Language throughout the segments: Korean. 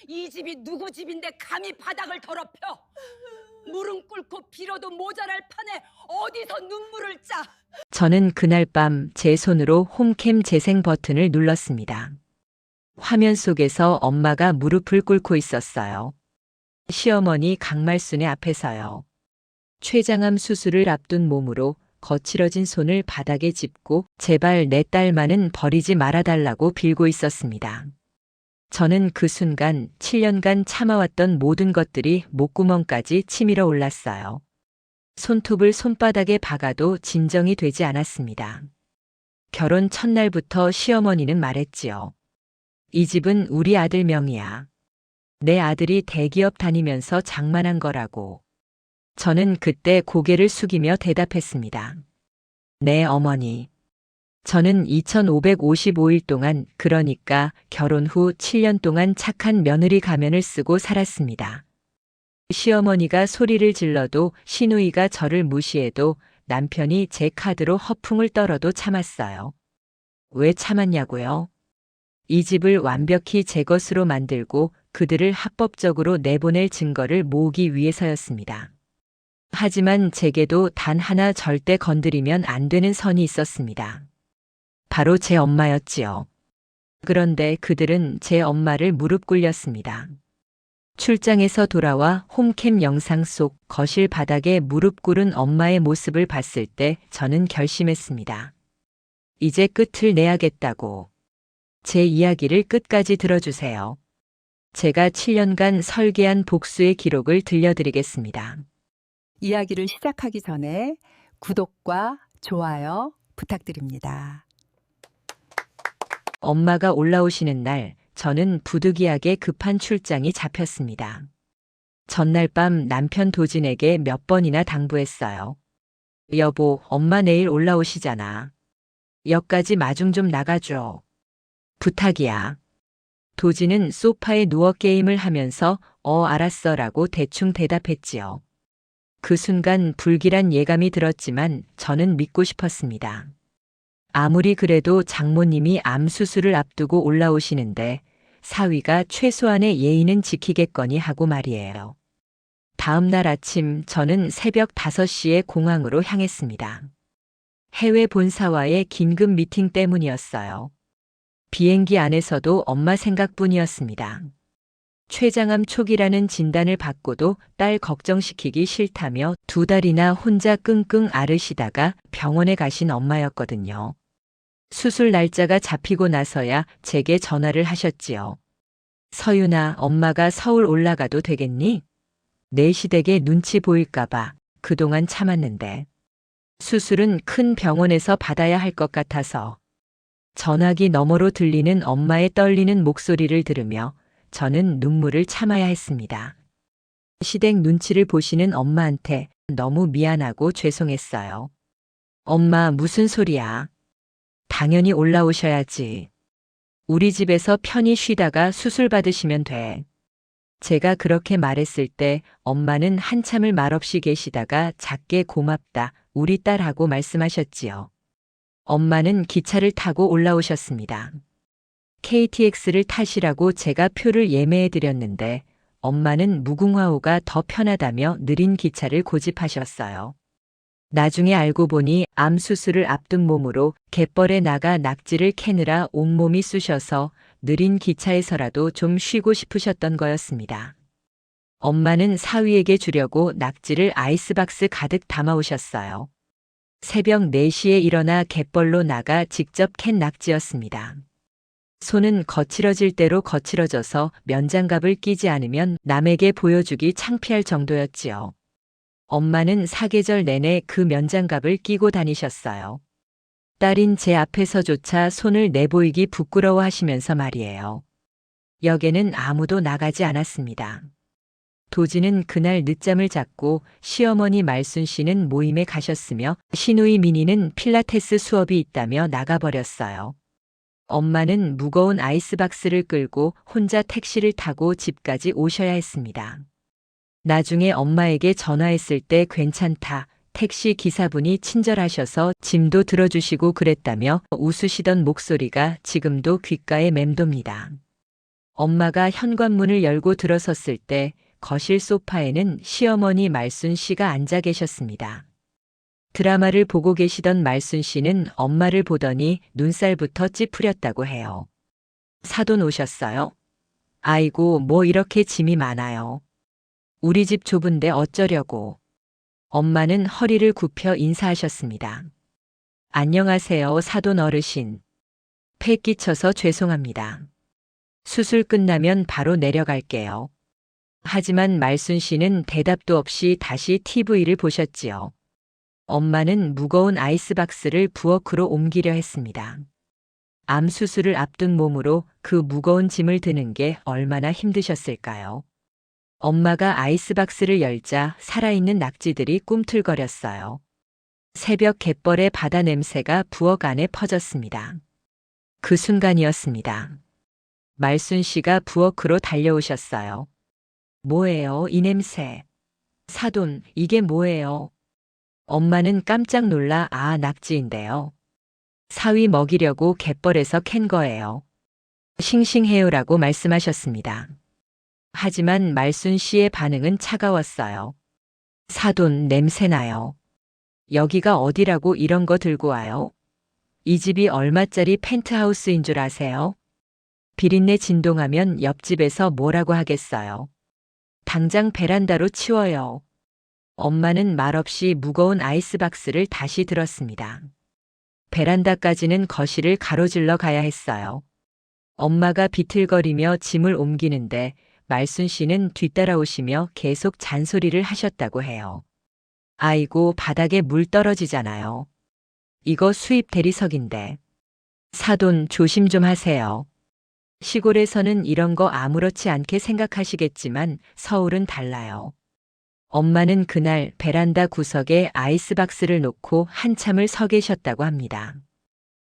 이 집이 누구 집인데 감히 바닥을 더럽혀? 무릎 꿇고 빌어도 모자랄 판에 어디서 눈물을 짜? 저는 그날 밤 제 손으로 홈캠 재생 버튼을 눌렀습니다. 화면 속에서 엄마가 무릎을 꿇고 있었어요. 시어머니 강말순의 앞에서요. 췌장암 수술을 앞둔 몸으로 거칠어진 손을 바닥에 짚고 제발 내 딸만은 버리지 말아달라고 빌고 있었습니다. 저는 그 순간 7년간 참아왔던 모든 것들이 목구멍까지 치밀어 올랐어요. 손톱을 손바닥에 박아도 진정이 되지 않았습니다. 결혼 첫날부터 시어머니는 말했지요. 이 집은 우리 아들 명이야. 내 아들이 대기업 다니면서 장만한 거라고. 저는 그때 고개를 숙이며 대답했습니다. 네, 어머니. 저는 2555일 동안, 그러니까 결혼 후 7년 동안 착한 며느리 가면을 쓰고 살았습니다. 시어머니가 소리를 질러도, 시누이가 저를 무시해도, 남편이 제 카드로 허풍을 떨어도 참았어요. 왜 참았냐고요? 이 집을 완벽히 제 것으로 만들고 그들을 합법적으로 내보낼 증거를 모으기 위해서였습니다. 하지만 제게도 단 하나 절대 건드리면 안 되는 선이 있었습니다. 바로 제 엄마였지요. 그런데 그들은 제 엄마를 무릎 꿇렸습니다. 출장에서 돌아와 홈캠 영상 속 거실 바닥에 무릎 꿇은 엄마의 모습을 봤을 때 저는 결심했습니다. 이제 끝을 내야겠다고. 제 이야기를 끝까지 들어주세요. 제가 7년간 설계한 복수의 기록을 들려드리겠습니다. 이야기를 시작하기 전에 구독과 좋아요 부탁드립니다. 엄마가 올라오시는 날, 저는 부득이하게 급한 출장이 잡혔습니다. 전날 밤 남편 도진에게 몇 번이나 당부했어요. 여보, 엄마 내일 올라오시잖아. 역까지 마중 좀 나가줘. 부탁이야. 도진은 소파에 누워 게임을 하면서 알았어 라고 대충 대답했지요. 그 순간 불길한 예감이 들었지만 저는 믿고 싶었습니다. 아무리 그래도 장모님이 암 수술을 앞두고 올라오시는데 사위가 최소한의 예의는 지키겠거니 하고 말이에요. 다음 날 아침 저는 새벽 5시에 공항으로 향했습니다. 해외 본사와의 긴급 미팅 때문이었어요. 비행기 안에서도 엄마 생각뿐이었습니다. 췌장암 초기라는 진단을 받고도 딸 걱정시키기 싫다며 2달이나 혼자 끙끙 앓으시다가 병원에 가신 엄마였거든요. 수술 날짜가 잡히고 나서야 제게 전화를 하셨지요. 서윤아, 엄마가 서울 올라가도 되겠니? 내 시댁에 눈치 보일까봐 그동안 참았는데. 수술은 큰 병원에서 받아야 할 것 같아서. 전화기 너머로 들리는 엄마의 떨리는 목소리를 들으며 저는 눈물을 참아야 했습니다. 시댁 눈치를 보시는 엄마한테 너무 미안하고 죄송했어요. 엄마, 무슨 소리야? 당연히 올라오셔야지. 우리 집에서 편히 쉬다가 수술 받으시면 돼. 제가 그렇게 말했을 때 엄마는 한참을 말없이 계시다가 작게 고맙다, 우리 딸하고 말씀하셨지요. 엄마는 기차를 타고 올라오셨습니다. KTX를 타시라고 제가 표를 예매해 드렸는데 엄마는 무궁화호가 더 편하다며 느린 기차를 고집하셨어요. 나중에 알고 보니 암 수술을 앞둔 몸으로 갯벌에 나가 낙지를 캐느라 온몸이 쑤셔서 느린 기차에서라도 좀 쉬고 싶으셨던 거였습니다. 엄마는 사위에게 주려고 낙지를 아이스박스 가득 담아오셨어요. 새벽 4시에 일어나 갯벌로 나가 직접 캔 낙지였습니다. 손은 거칠어질 대로 거칠어져서 면장갑을 끼지 않으면 남에게 보여주기 창피할 정도였지요. 엄마는 사계절 내내 그 면장갑을 끼고 다니셨어요. 딸인 제 앞에서조차 손을 내보이기 부끄러워하시면서 말이에요. 역에는 아무도 나가지 않았습니다. 도진은 그날 늦잠을 잤고 시어머니 말순 씨는 모임에 가셨으며 시누이 민희는 필라테스 수업이 있다며 나가버렸어요. 엄마는 무거운 아이스박스를 끌고 혼자 택시를 타고 집까지 오셔야 했습니다. 나중에 엄마에게 전화했을 때 괜찮다, 택시 기사분이 친절하셔서 짐도 들어주시고 그랬다며 웃으시던 목소리가 지금도 귓가에 맴돕니다. 엄마가 현관문을 열고 들어섰을 때 거실 소파에는 시어머니 말순 씨가 앉아 계셨습니다. 드라마를 보고 계시던 말순 씨는 엄마를 보더니 눈살부터 찌푸렸다고 해요. 사돈 오셨어요? 아이고, 뭐 이렇게 짐이 많아요. 우리 집 좁은데 어쩌려고. 엄마는 허리를 굽혀 인사하셨습니다. 안녕하세요, 사돈 어르신. 폐 끼쳐서 죄송합니다. 수술 끝나면 바로 내려갈게요. 하지만 말순 씨는 대답도 없이 다시 TV를 보셨지요. 엄마는 무거운 아이스박스를 부엌으로 옮기려 했습니다. 암 수술을 앞둔 몸으로 그 무거운 짐을 드는 게 얼마나 힘드셨을까요? 엄마가 아이스박스를 열자 살아있는 낙지들이 꿈틀거렸어요. 새벽 갯벌의 바다 냄새가 부엌 안에 퍼졌습니다. 그 순간이었습니다. 말순 씨가 부엌으로 달려오셨어요. 뭐예요, 이 냄새? 사돈, 이게 뭐예요? 엄마는 깜짝 놀라 낙지인데요. 사위 먹이려고 갯벌에서 캔 거예요. 싱싱해요라고 말씀하셨습니다. 하지만 말순 씨의 반응은 차가웠어요. 사돈, 냄새나요. 여기가 어디라고 이런 거 들고 와요? 이 집이 얼마짜리 펜트하우스인 줄 아세요? 비린내 진동하면 옆집에서 뭐라고 하겠어요. 당장 베란다로 치워요. 엄마는 말없이 무거운 아이스박스를 다시 들었습니다. 베란다까지는 거실을 가로질러 가야 했어요. 엄마가 비틀거리며 짐을 옮기는데 말순 씨는 뒤따라오시며 계속 잔소리를 하셨다고 해요. 아이고, 바닥에 물 떨어지잖아요. 이거 수입 대리석인데. 사돈, 조심 좀 하세요. 시골에서는 이런 거 아무렇지 않게 생각하시겠지만 서울은 달라요. 엄마는 그날 베란다 구석에 아이스박스를 놓고 한참을 서 계셨다고 합니다.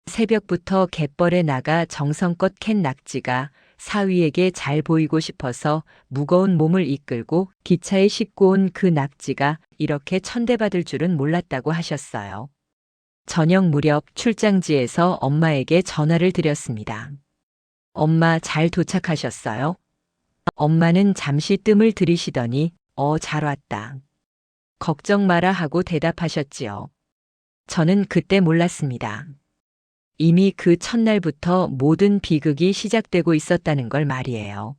새벽부터 갯벌에 나가 정성껏 캔 낙지가 사위에게 잘 보이고 싶어서 무거운 몸을 이끌고 기차에 싣고 온 그 낙지가 이렇게 천대받을 줄은 몰랐다고 하셨어요. 저녁 무렵 출장지에서 엄마에게 전화를 드렸습니다. 엄마, 잘 도착하셨어요? 엄마는 잠시 뜸을 들이시더니 잘 왔다. 걱정 마라 하고 대답하셨지요. 저는 그때 몰랐습니다. 이미 그 첫날부터 모든 비극이 시작되고 있었다는 걸 말이에요.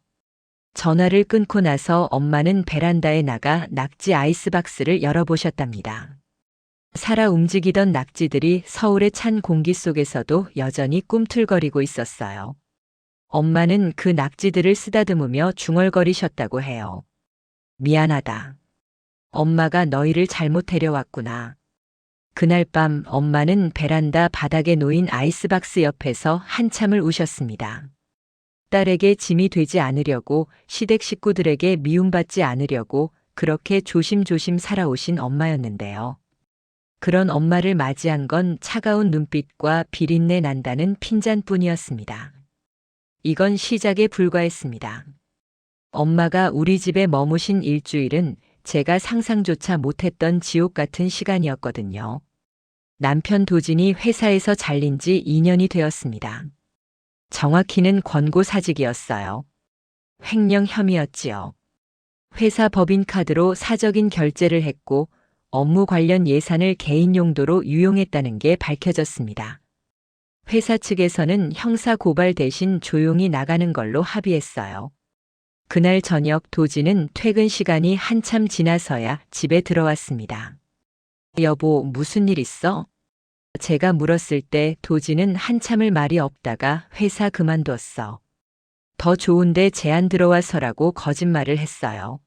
전화를 끊고 나서 엄마는 베란다에 나가 낙지 아이스박스를 열어보셨답니다. 살아 움직이던 낙지들이 서울의 찬 공기 속에서도 여전히 꿈틀거리고 있었어요. 엄마는 그 낙지들을 쓰다듬으며 중얼거리셨다고 해요. 미안하다. 엄마가 너희를 잘못 데려왔구나. 그날 밤 엄마는 베란다 바닥에 놓인 아이스박스 옆에서 한참을 우셨습니다. 딸에게 짐이 되지 않으려고, 시댁 식구들에게 미움받지 않으려고 그렇게 조심조심 살아오신 엄마였는데요. 그런 엄마를 맞이한 건 차가운 눈빛과 비린내 난다는 핀잔뿐이었습니다. 이건 시작에 불과했습니다. 엄마가 우리 집에 머무신 일주일은 제가 상상조차 못했던 지옥 같은 시간이었거든요. 남편 도진이 회사에서 잘린 지 2년이 되었습니다. 정확히는 권고사직이었어요. 횡령 혐의였지요. 회사 법인카드로 사적인 결제를 했고 업무 관련 예산을 개인 용도로 유용했다는 게 밝혀졌습니다. 회사 측에서는 형사 고발 대신 조용히 나가는 걸로 합의했어요. 그날 저녁 도진은 퇴근 시간이 한참 지나서야 집에 들어왔습니다. 여보, 무슨 일 있어? 제가 물었을 때 도진은 한참을 말이 없다가 회사 그만뒀어. 더 좋은데 제안 들어와서라고 거짓말을 했어요.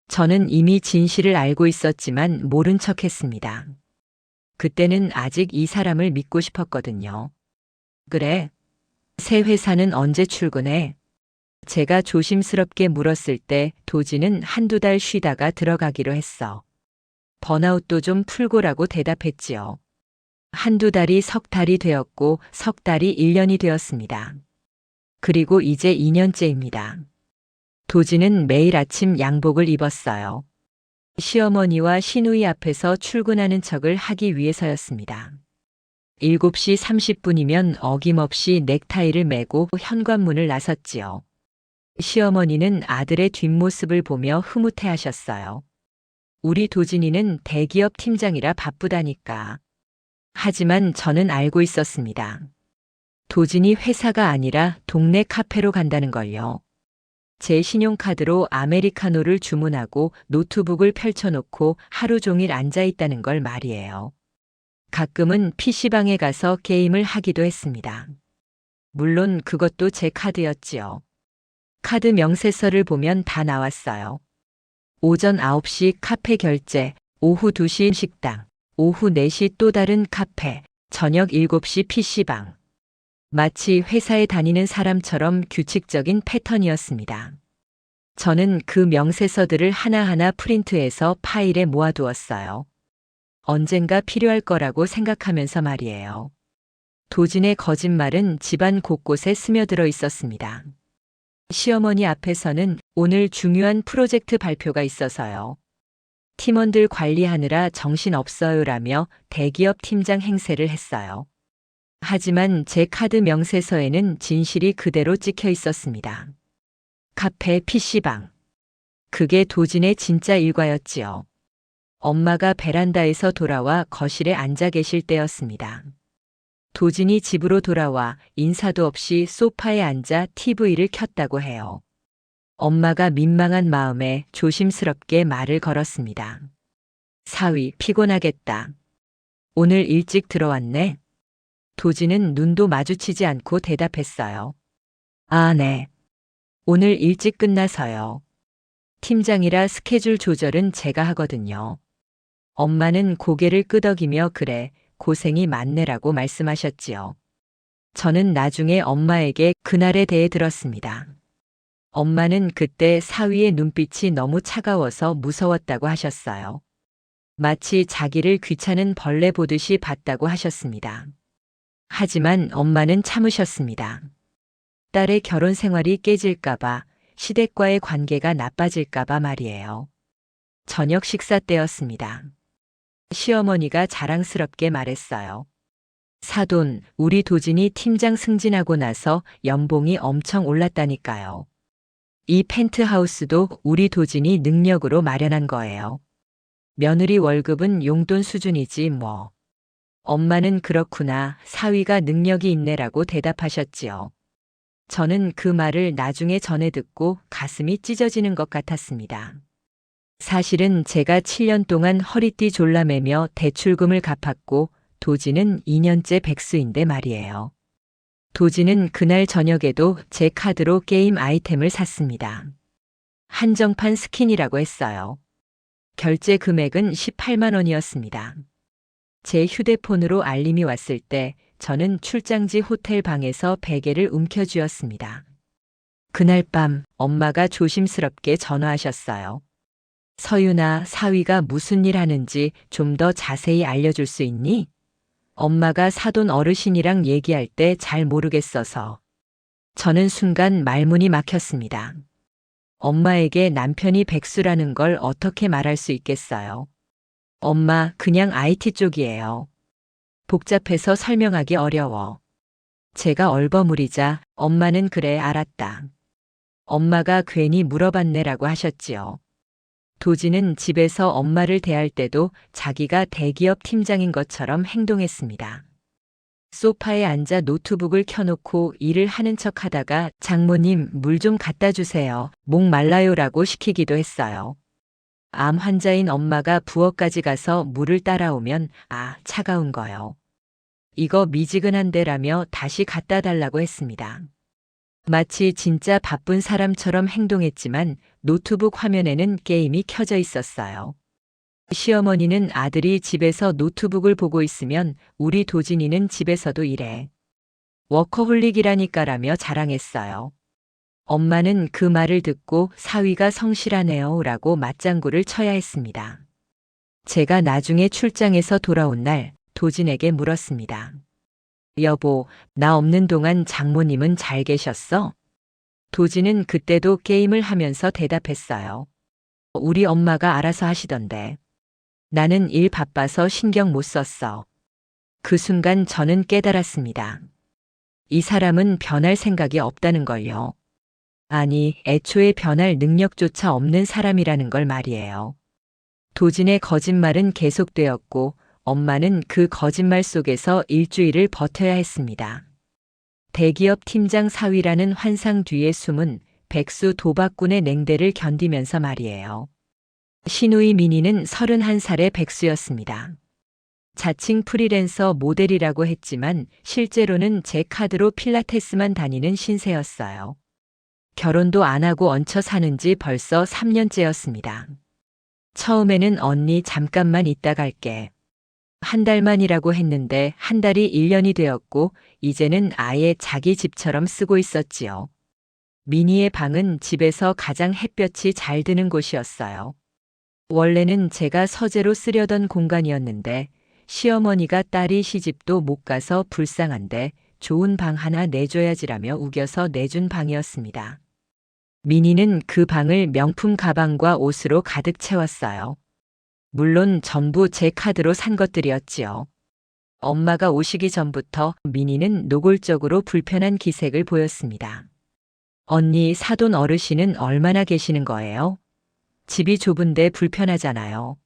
저는 이미 진실을 알고 있었지만 모른 척 했습니다. 그때는 아직 이 사람을 믿고 싶었거든요. 그래? 새 회사는 언제 출근해? 제가 조심스럽게 물었을 때 도진은 한두 달 쉬다가 들어가기로 했어. 번아웃도 좀 풀고라고 대답했지요. 한두 달이 석 달이 되었고 석 달이 1년이 되었습니다. 그리고 이제 2년째입니다. 도진은 매일 아침 양복을 입었어요. 시어머니와 시누이 앞에서 출근하는 척을 하기 위해서였습니다. 7시 30분이면 어김없이 넥타이를 매고 현관문을 나섰지요. 시어머니는 아들의 뒷모습을 보며 흐뭇해 하셨어요. 우리 도진이는 대기업 팀장이라 바쁘다니까. 하지만 저는 알고 있었습니다. 도진이 회사가 아니라 동네 카페로 간다는 걸요. 제 신용카드로 아메리카노를 주문하고 노트북을 펼쳐놓고 하루 종일 앉아 있다는 걸 말이에요. 가끔은 PC방에 가서 게임을 하기도 했습니다. 물론 그것도 제 카드였지요. 카드 명세서를 보면 다 나왔어요. 오전 9시 카페 결제, 오후 2시 식당, 오후 4시 또 다른 카페, 저녁 7시 PC방. 마치 회사에 다니는 사람처럼 규칙적인 패턴이었습니다. 저는 그 명세서들을 하나하나 프린트해서 파일에 모아두었어요. 언젠가 필요할 거라고 생각하면서 말이에요. 도진의 거짓말은 집안 곳곳에 스며들어 있었습니다. 시어머니 앞에서는 오늘 중요한 프로젝트 발표가 있어서요. 팀원들 관리하느라 정신없어요라며 대기업 팀장 행세를 했어요. 하지만 제 카드 명세서에는 진실이 그대로 찍혀 있었습니다. 카페 PC방. 그게 도진의 진짜 일과였지요. 엄마가 베란다에서 돌아와 거실에 앉아 계실 때였습니다. 도진이 집으로 돌아와 인사도 없이 소파에 앉아 TV를 켰다고 해요. 엄마가 민망한 마음에 조심스럽게 말을 걸었습니다. 사위, 피곤하겠다. 오늘 일찍 들어왔네? 도진은 눈도 마주치지 않고 대답했어요. 아, 네. 오늘 일찍 끝나서요. 팀장이라 스케줄 조절은 제가 하거든요. 엄마는 고개를 끄덕이며 그래, 고생이 많네라고 말씀하셨지요. 저는 나중에 엄마에게 그날에 대해 들었습니다. 엄마는 그때 사위의 눈빛이 너무 차가워서 무서웠다고 하셨어요. 마치 자기를 귀찮은 벌레 보듯이 봤다고 하셨습니다. 하지만 엄마는 참으셨습니다. 딸의 결혼 생활이 깨질까봐, 시댁과의 관계가 나빠질까봐 말이에요. 저녁 식사 때였습니다. 시어머니가 자랑스럽게 말했어요. 사돈, 우리 도진이 팀장 승진하고 나서 연봉이 엄청 올랐다니까요. 이 펜트하우스도 우리 도진이 능력으로 마련한 거예요. 며느리 월급은 용돈 수준이지 뭐. 엄마는 그렇구나, 사위가 능력이 있네라고 대답하셨지요. 저는 그 말을 나중에 전해 듣고 가슴이 찢어지는 것 같았습니다. 사실은 제가 7년 동안 허리띠 졸라매며 대출금을 갚았고 도진은 2년째 백수인데 말이에요. 도진은 그날 저녁에도 제 카드로 게임 아이템을 샀습니다. 한정판 스킨이라고 했어요. 결제 금액은 18만 원이었습니다. 제 휴대폰으로 알림이 왔을 때 저는 출장지 호텔 방에서 베개를 움켜쥐었습니다. 그날 밤 엄마가 조심스럽게 전화하셨어요. 서윤아, 사위가 무슨 일 하는지 좀 더 자세히 알려줄 수 있니? 엄마가 사돈 어르신이랑 얘기할 때 잘 모르겠어서. 저는 순간 말문이 막혔습니다. 엄마에게 남편이 백수라는 걸 어떻게 말할 수 있겠어요? 엄마, 그냥 IT 쪽이에요. 복잡해서 설명하기 어려워. 제가 얼버무리자 엄마는 그래, 알았다. 엄마가 괜히 물어봤네라고 하셨지요. 도진은 집에서 엄마를 대할 때도 자기가 대기업 팀장인 것처럼 행동했습니다. 소파에 앉아 노트북을 켜놓고 일을 하는 척 하다가 장모님 물 좀 갖다 주세요. 목 말라요라고 시키기도 했어요. 암 환자인 엄마가 부엌까지 가서 물을 따라오면 아, 차가운 거요. 이거 미지근한데라며 다시 갖다 달라고 했습니다. 마치 진짜 바쁜 사람처럼 행동했지만 노트북 화면에는 게임이 켜져 있었어요. 시어머니는 아들이 집에서 노트북을 보고 있으면 우리 도진이는 집에서도 일해. 워커홀릭이라니까라며 자랑했어요. 엄마는 그 말을 듣고 사위가 성실하네요 라고 맞장구를 쳐야 했습니다. 제가 나중에 출장에서 돌아온 날 도진에게 물었습니다. 여보, 나 없는 동안 장모님은 잘 계셨어? 도진은 그때도 게임을 하면서 대답했어요. 우리 엄마가 알아서 하시던데. 나는 일 바빠서 신경 못 썼어. 그 순간 저는 깨달았습니다. 이 사람은 변할 생각이 없다는 걸요. 아니, 애초에 변할 능력조차 없는 사람이라는 걸 말이에요. 도진의 거짓말은 계속되었고 엄마는 그 거짓말 속에서 일주일을 버텨야 했습니다. 대기업 팀장 사위라는 환상 뒤에 숨은 백수 도박꾼의 냉대를 견디면서 말이에요. 신우이 민희는 31살의 백수였습니다. 자칭 프리랜서 모델이라고 했지만 실제로는 제 카드로 필라테스만 다니는 신세였어요. 결혼도 안 하고 얹혀 사는 지 벌써 3년째였습니다. 처음에는 언니 잠깐만 있다 갈게. 한 달만이라고 했는데 한 달이 1년이 되었고 이제는 아예 자기 집처럼 쓰고 있었지요. 미니의 방은 집에서 가장 햇볕이 잘 드는 곳이었어요. 원래는 제가 서재로 쓰려던 공간이었는데 시어머니가 딸이 시집도 못 가서 불쌍한데 좋은 방 하나 내줘야지라며 우겨서 내준 방이었습니다. 미니는 그 방을 명품 가방과 옷으로 가득 채웠어요. 물론 전부 제 카드로 산 것들이었지요. 엄마가 오시기 전부터 미니는 노골적으로 불편한 기색을 보였습니다. 언니 사돈 어르신은 얼마나 계시는 거예요? 집이 좁은데 불편하잖아요.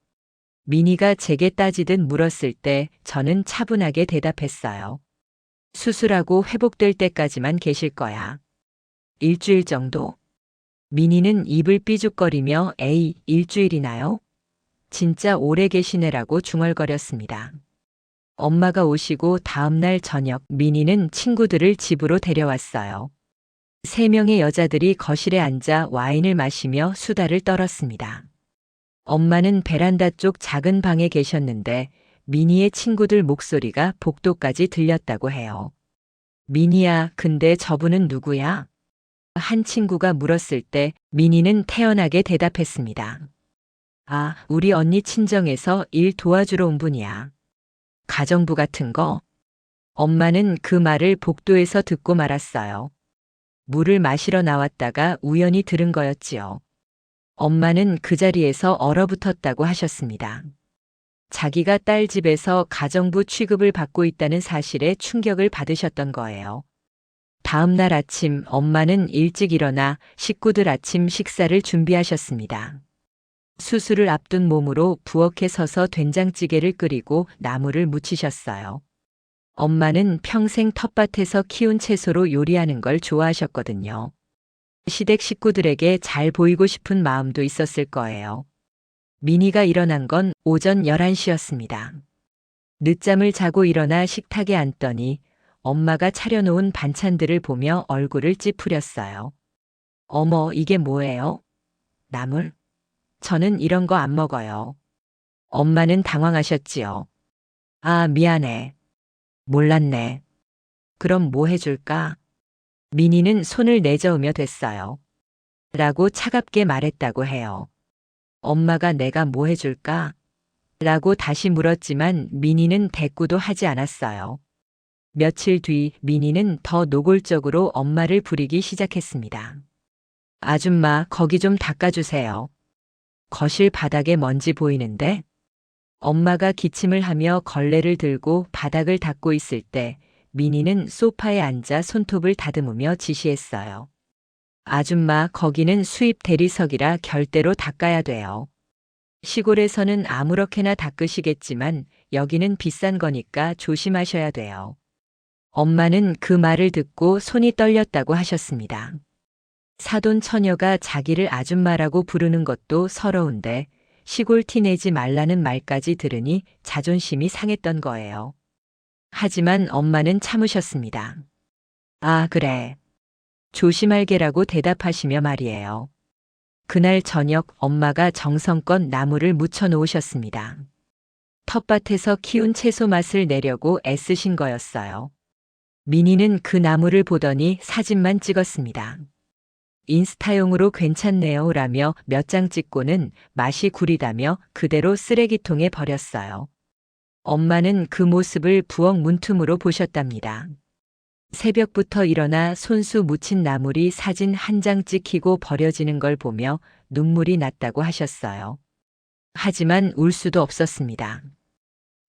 미니가 제게 따지듯 물었을 때 저는 차분하게 대답했어요. 수술하고 회복될 때까지만 계실 거야. 일주일 정도. 미니는 입을 삐죽거리며 에이, 일주일이나요? 진짜 오래 계시네라고 중얼거렸습니다. 엄마가 오시고 다음날 저녁 미니는 친구들을 집으로 데려왔어요. 3명의 여자들이 거실에 앉아 와인을 마시며 수다를 떨었습니다. 엄마는 베란다 쪽 작은 방에 계셨는데 미니의 친구들 목소리가 복도까지 들렸다고 해요. 미니야, 근데 저분은 누구야? 한 친구가 물었을 때 미니는 태연하게 대답했습니다. 아, 우리 언니 친정에서 일 도와주러 온 분이야. 가정부 같은 거? 엄마는 그 말을 복도에서 듣고 말았어요. 물을 마시러 나왔다가 우연히 들은 거였지요. 엄마는 그 자리에서 얼어붙었다고 하셨습니다. 자기가 딸 집에서 가정부 취급을 받고 있다는 사실에 충격을 받으셨던 거예요. 다음 날 아침 엄마는 일찍 일어나 식구들 아침 식사를 준비하셨습니다. 수술을 앞둔 몸으로 부엌에 서서 된장찌개를 끓이고 나물을 무치셨어요. 엄마는 평생 텃밭에서 키운 채소로 요리하는 걸 좋아하셨거든요. 시댁 식구들에게 잘 보이고 싶은 마음도 있었을 거예요. 미니가 일어난 건 오전 11시였습니다. 늦잠을 자고 일어나 식탁에 앉더니 엄마가 차려놓은 반찬들을 보며 얼굴을 찌푸렸어요. 어머, 이게 뭐예요? 나물? 저는 이런 거 안 먹어요. 엄마는 당황하셨지요. 아, 미안해. 몰랐네. 그럼 뭐 해줄까? 미니는 손을 내저으며 됐어요. 라고 차갑게 말했다고 해요. 엄마가 내가 뭐 해줄까? 라고 다시 물었지만 미니는 대꾸도 하지 않았어요. 며칠 뒤 미니는 더 노골적으로 엄마를 부리기 시작했습니다. 아줌마, 거기 좀 닦아주세요. 거실 바닥에 먼지 보이는데? 엄마가 기침을 하며 걸레를 들고 바닥을 닦고 있을 때 미니는 소파에 앉아 손톱을 다듬으며 지시했어요. 아줌마, 거기는 수입 대리석이라 결대로 닦아야 돼요. 시골에서는 아무렇게나 닦으시겠지만 여기는 비싼 거니까 조심하셔야 돼요. 엄마는 그 말을 듣고 손이 떨렸다고 하셨습니다. 사돈 처녀가 자기를 아줌마라고 부르는 것도 서러운데 시골 티 내지 말라는 말까지 들으니 자존심이 상했던 거예요. 하지만 엄마는 참으셨습니다. 아, 그래. 조심할게라고 대답하시며 말이에요. 그날 저녁 엄마가 정성껏 나물을 무쳐 놓으셨습니다. 텃밭에서 키운 채소 맛을 내려고 애쓰신 거였어요. 미니는 그 나물을 보더니 사진만 찍었습니다. 인스타용으로 괜찮네요 라며 몇 장 찍고는 맛이 구리다며 그대로 쓰레기통에 버렸어요. 엄마는 그 모습을 부엌 문틈으로 보셨답니다. 새벽부터 일어나 손수 무친 나물이 사진 한 장 찍히고 버려지는 걸 보며 눈물이 났다고 하셨어요. 하지만 울 수도 없었습니다.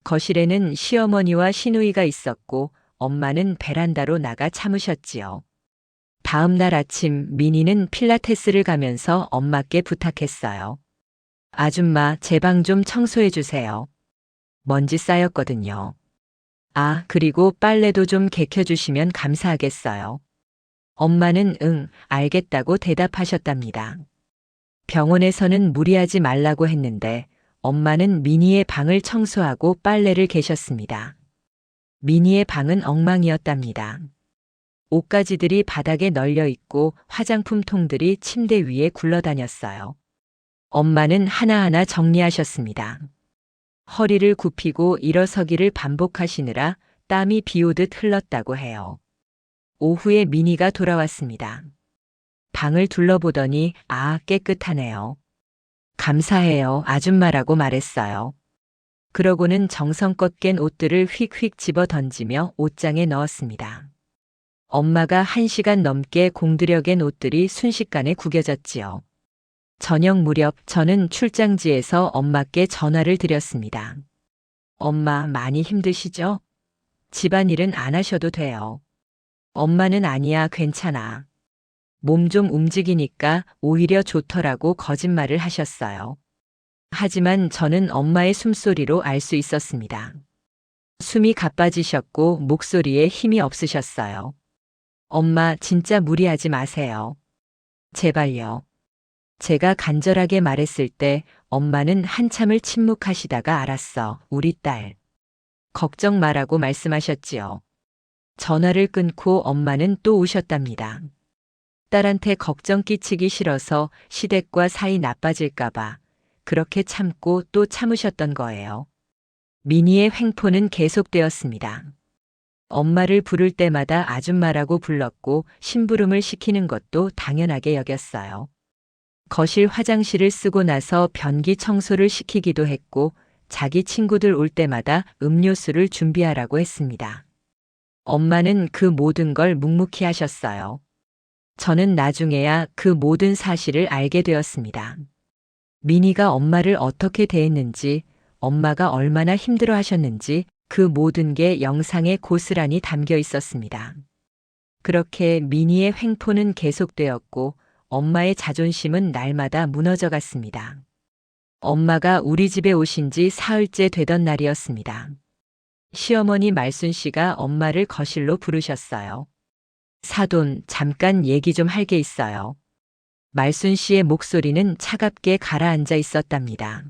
거실에는 시어머니와 시누이가 있었고 엄마는 베란다로 나가 참으셨지요. 다음 날 아침 민희는 필라테스를 가면서 엄마께 부탁했어요. 아줌마, 제 방 좀 청소해 주세요. 먼지 쌓였거든요. 아, 그리고 빨래도 좀 개켜주시면 감사하겠어요. 엄마는 응, 알겠다고 대답하셨답니다. 병원에서는 무리하지 말라고 했는데 엄마는 미니의 방을 청소하고 빨래를 개셨습니다. 미니의 방은 엉망이었답니다. 옷가지들이 바닥에 널려 있고 화장품 통들이 침대 위에 굴러다녔어요. 엄마는 하나하나 정리하셨습니다. 허리를 굽히고 일어서기를 반복하시느라 땀이 비 오듯 흘렀다고 해요. 오후에 미니가 돌아왔습니다. 방을 둘러보더니 아, 깨끗하네요. 감사해요, 아줌마라고 말했어요. 그러고는 정성껏 깬 옷들을 휙휙 집어 던지며 옷장에 넣었습니다. 엄마가 1시간 넘게 공들여 갠 옷들이 순식간에 구겨졌지요. 저녁 무렵 저는 출장지에서 엄마께 전화를 드렸습니다. 엄마, 많이 힘드시죠? 집안일은 안 하셔도 돼요. 엄마는 아니야, 괜찮아. 몸 좀 움직이니까 오히려 좋더라고 거짓말을 하셨어요. 하지만 저는 엄마의 숨소리로 알 수 있었습니다. 숨이 가빠지셨고 목소리에 힘이 없으셨어요. 엄마, 진짜 무리하지 마세요. 제발요. 제가 간절하게 말했을 때 엄마는 한참을 침묵하시다가 알았어, 우리 딸. 걱정 마라고 말씀하셨지요. 전화를 끊고 엄마는 또 우셨답니다. 딸한테 걱정 끼치기 싫어서 시댁과 사이 나빠질까봐 그렇게 참고 또 참으셨던 거예요. 미니의 횡포는 계속되었습니다. 엄마를 부를 때마다 아줌마라고 불렀고 심부름을 시키는 것도 당연하게 여겼어요. 거실 화장실을 쓰고 나서 변기 청소를 시키기도 했고 자기 친구들 올 때마다 음료수를 준비하라고 했습니다. 엄마는 그 모든 걸 묵묵히 하셨어요. 저는 나중에야 그 모든 사실을 알게 되었습니다. 미니가 엄마를 어떻게 대했는지, 엄마가 얼마나 힘들어 하셨는지 그 모든 게 영상에 고스란히 담겨 있었습니다. 그렇게 미니의 횡포는 계속되었고 엄마의 자존심은 날마다 무너져 갔습니다. 엄마가 우리 집에 오신 지 사흘째 되던 날이었습니다. 시어머니 말순 씨가 엄마를 거실로 부르셨어요. 사돈, 잠깐 얘기 좀 할 게 있어요. 말순 씨의 목소리는 차갑게 가라앉아 있었답니다.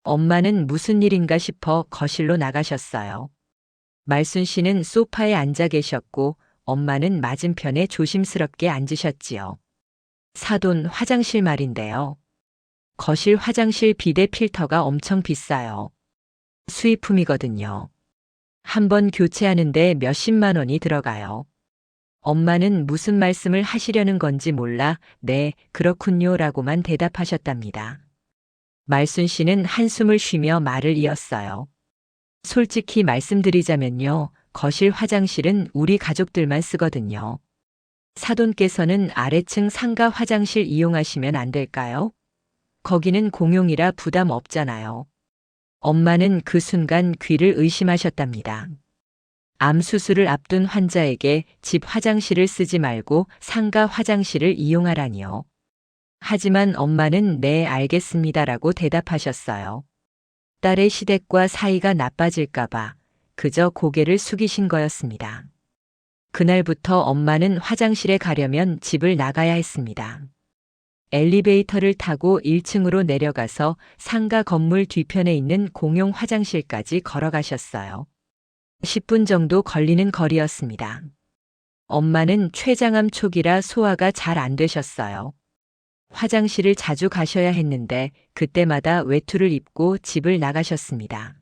엄마는 무슨 일인가 싶어 거실로 나가셨어요. 말순 씨는 소파에 앉아 계셨고 엄마는 맞은편에 조심스럽게 앉으셨지요. 사돈, 화장실 말인데요. 거실 화장실 비데 필터가 엄청 비싸요. 수입품이거든요. 한번 교체하는데 몇십만 원이 들어가요. 엄마는 무슨 말씀을 하시려는 건지 몰라 네, 그렇군요 라고만 대답하셨답니다. 말순 씨는 한숨을 쉬며 말을 이었어요. 솔직히 말씀드리자면요. 거실 화장실은 우리 가족들만 쓰거든요. 사돈께서는 아래층 상가 화장실 이용하시면 안 될까요? 거기는 공용이라 부담 없잖아요. 엄마는 그 순간 귀를 의심하셨답니다. 암 수술을 앞둔 환자에게 집 화장실을 쓰지 말고 상가 화장실을 이용하라니요. 하지만 엄마는 네, 알겠습니다라고 대답하셨어요. 딸의 시댁과 사이가 나빠질까봐 그저 고개를 숙이신 거였습니다. 그날부터 엄마는 화장실에 가려면 집을 나가야 했습니다. 엘리베이터를 타고 1층으로 내려가서 상가 건물 뒤편에 있는 공용 화장실까지 걸어가셨어요. 10분 정도 걸리는 거리였습니다. 엄마는 췌장암 초기라 소화가 잘 안 되셨어요. 화장실을 자주 가셔야 했는데 그때마다 외투를 입고 집을 나가셨습니다.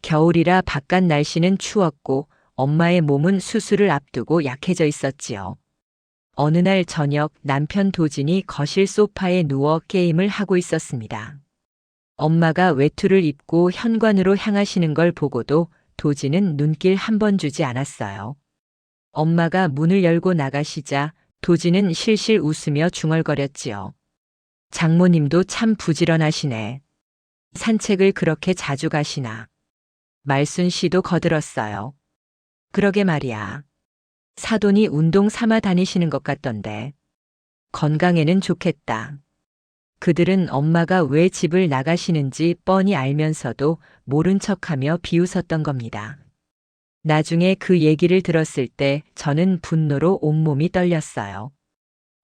겨울이라 바깥 날씨는 추웠고 엄마의 몸은 수술을 앞두고 약해져 있었지요. 어느 날 저녁 남편 도진이 거실 소파에 누워 게임을 하고 있었습니다. 엄마가 외투를 입고 현관으로 향하시는 걸 보고도 도진은 눈길 한 번 주지 않았어요. 엄마가 문을 열고 나가시자 도진은 실실 웃으며 중얼거렸지요. 장모님도 참 부지런하시네. 산책을 그렇게 자주 가시나. 말순 씨도 거들었어요. 그러게 말이야. 사돈이 운동 삼아 다니시는 것 같던데. 건강에는 좋겠다. 그들은 엄마가 왜 집을 나가시는지 뻔히 알면서도 모른 척하며 비웃었던 겁니다. 나중에 그 얘기를 들었을 때 저는 분노로 온몸이 떨렸어요.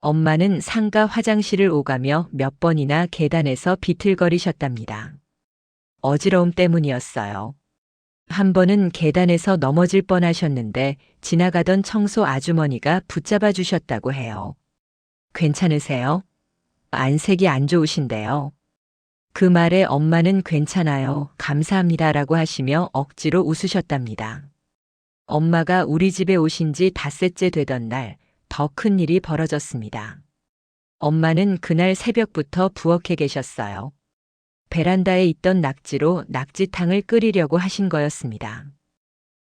엄마는 상가 화장실을 오가며 몇 번이나 계단에서 비틀거리셨답니다. 어지러움 때문이었어요. 한 번은 계단에서 넘어질 뻔하셨는데 지나가던 청소 아주머니가 붙잡아 주셨다고 해요. 괜찮으세요? 안색이 안 좋으신데요. 그 말에 엄마는 괜찮아요. 감사합니다라고 하시며 억지로 웃으셨답니다. 엄마가 우리 집에 오신 지 닷새째 되던 날 더 큰 일이 벌어졌습니다. 엄마는 그날 새벽부터 부엌에 계셨어요. 베란다에 있던 낙지로 낙지탕을 끓이려고 하신 거였습니다.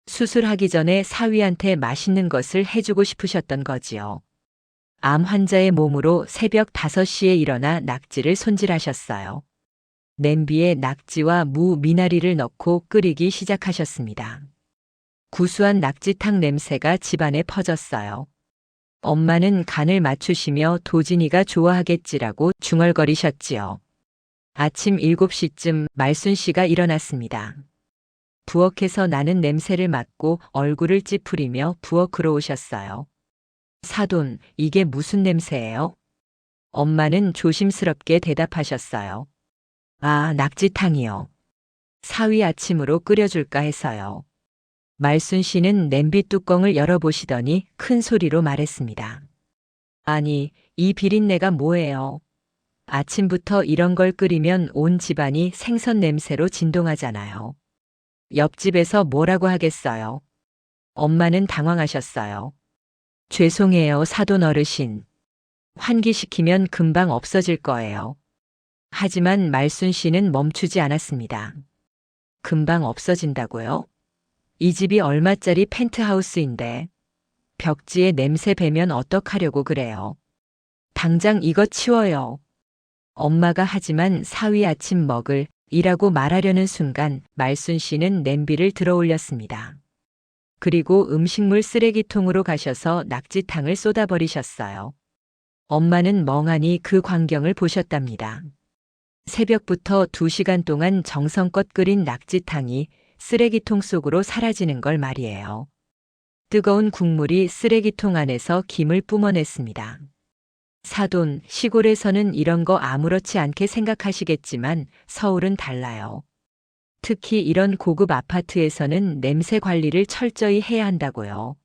수술하기 전에 사위한테 맛있는 것을 해주고 싶으셨던 거지요. 암 환자의 몸으로 새벽 5시에 일어나 낙지를 손질하셨어요. 냄비에 낙지와 무, 미나리를 넣고 끓이기 시작하셨습니다. 구수한 낙지탕 냄새가 집안에 퍼졌어요. 엄마는 간을 맞추시며 도진이가 좋아하겠지라고 중얼거리셨지요. 아침 7시쯤 말순 씨가 일어났습니다. 부엌에서 나는 냄새를 맡고 얼굴을 찌푸리며 부엌으로 오셨어요. 사돈, 이게 무슨 냄새예요? 엄마는 조심스럽게 대답하셨어요. 아, 낙지탕이요. 사위 아침으로 끓여줄까 해서요. 말순 씨는 냄비 뚜껑을 열어보시더니 큰 소리로 말했습니다. 아니, 이 비린내가 뭐예요? 아침부터 이런 걸 끓이면 온 집안이 생선 냄새로 진동하잖아요. 옆집에서 뭐라고 하겠어요? 엄마는 당황하셨어요. 죄송해요, 사돈 어르신. 환기시키면 금방 없어질 거예요. 하지만 말순 씨는 멈추지 않았습니다. 금방 없어진다고요? 이 집이 얼마짜리 펜트하우스인데 벽지에 냄새 배면 어떡하려고 그래요? 당장 이거 치워요. 엄마가 하지만 사위 아침 먹을 이라고 말하려는 순간 말순 씨는 냄비를 들어 올렸습니다. 그리고 음식물 쓰레기통으로 가셔서 낙지탕을 쏟아버리셨어요. 엄마는 멍하니 그 광경을 보셨답니다. 새벽부터 2시간 동안 정성껏 끓인 낙지탕이 쓰레기통 속으로 사라지는 걸 말이에요. 뜨거운 국물이 쓰레기통 안에서 김을 뿜어냈습니다. 사돈, 시골에서는 이런 거 아무렇지 않게 생각하시겠지만 서울은 달라요. 특히 이런 고급 아파트에서는 냄새 관리를 철저히 해야 한다고요.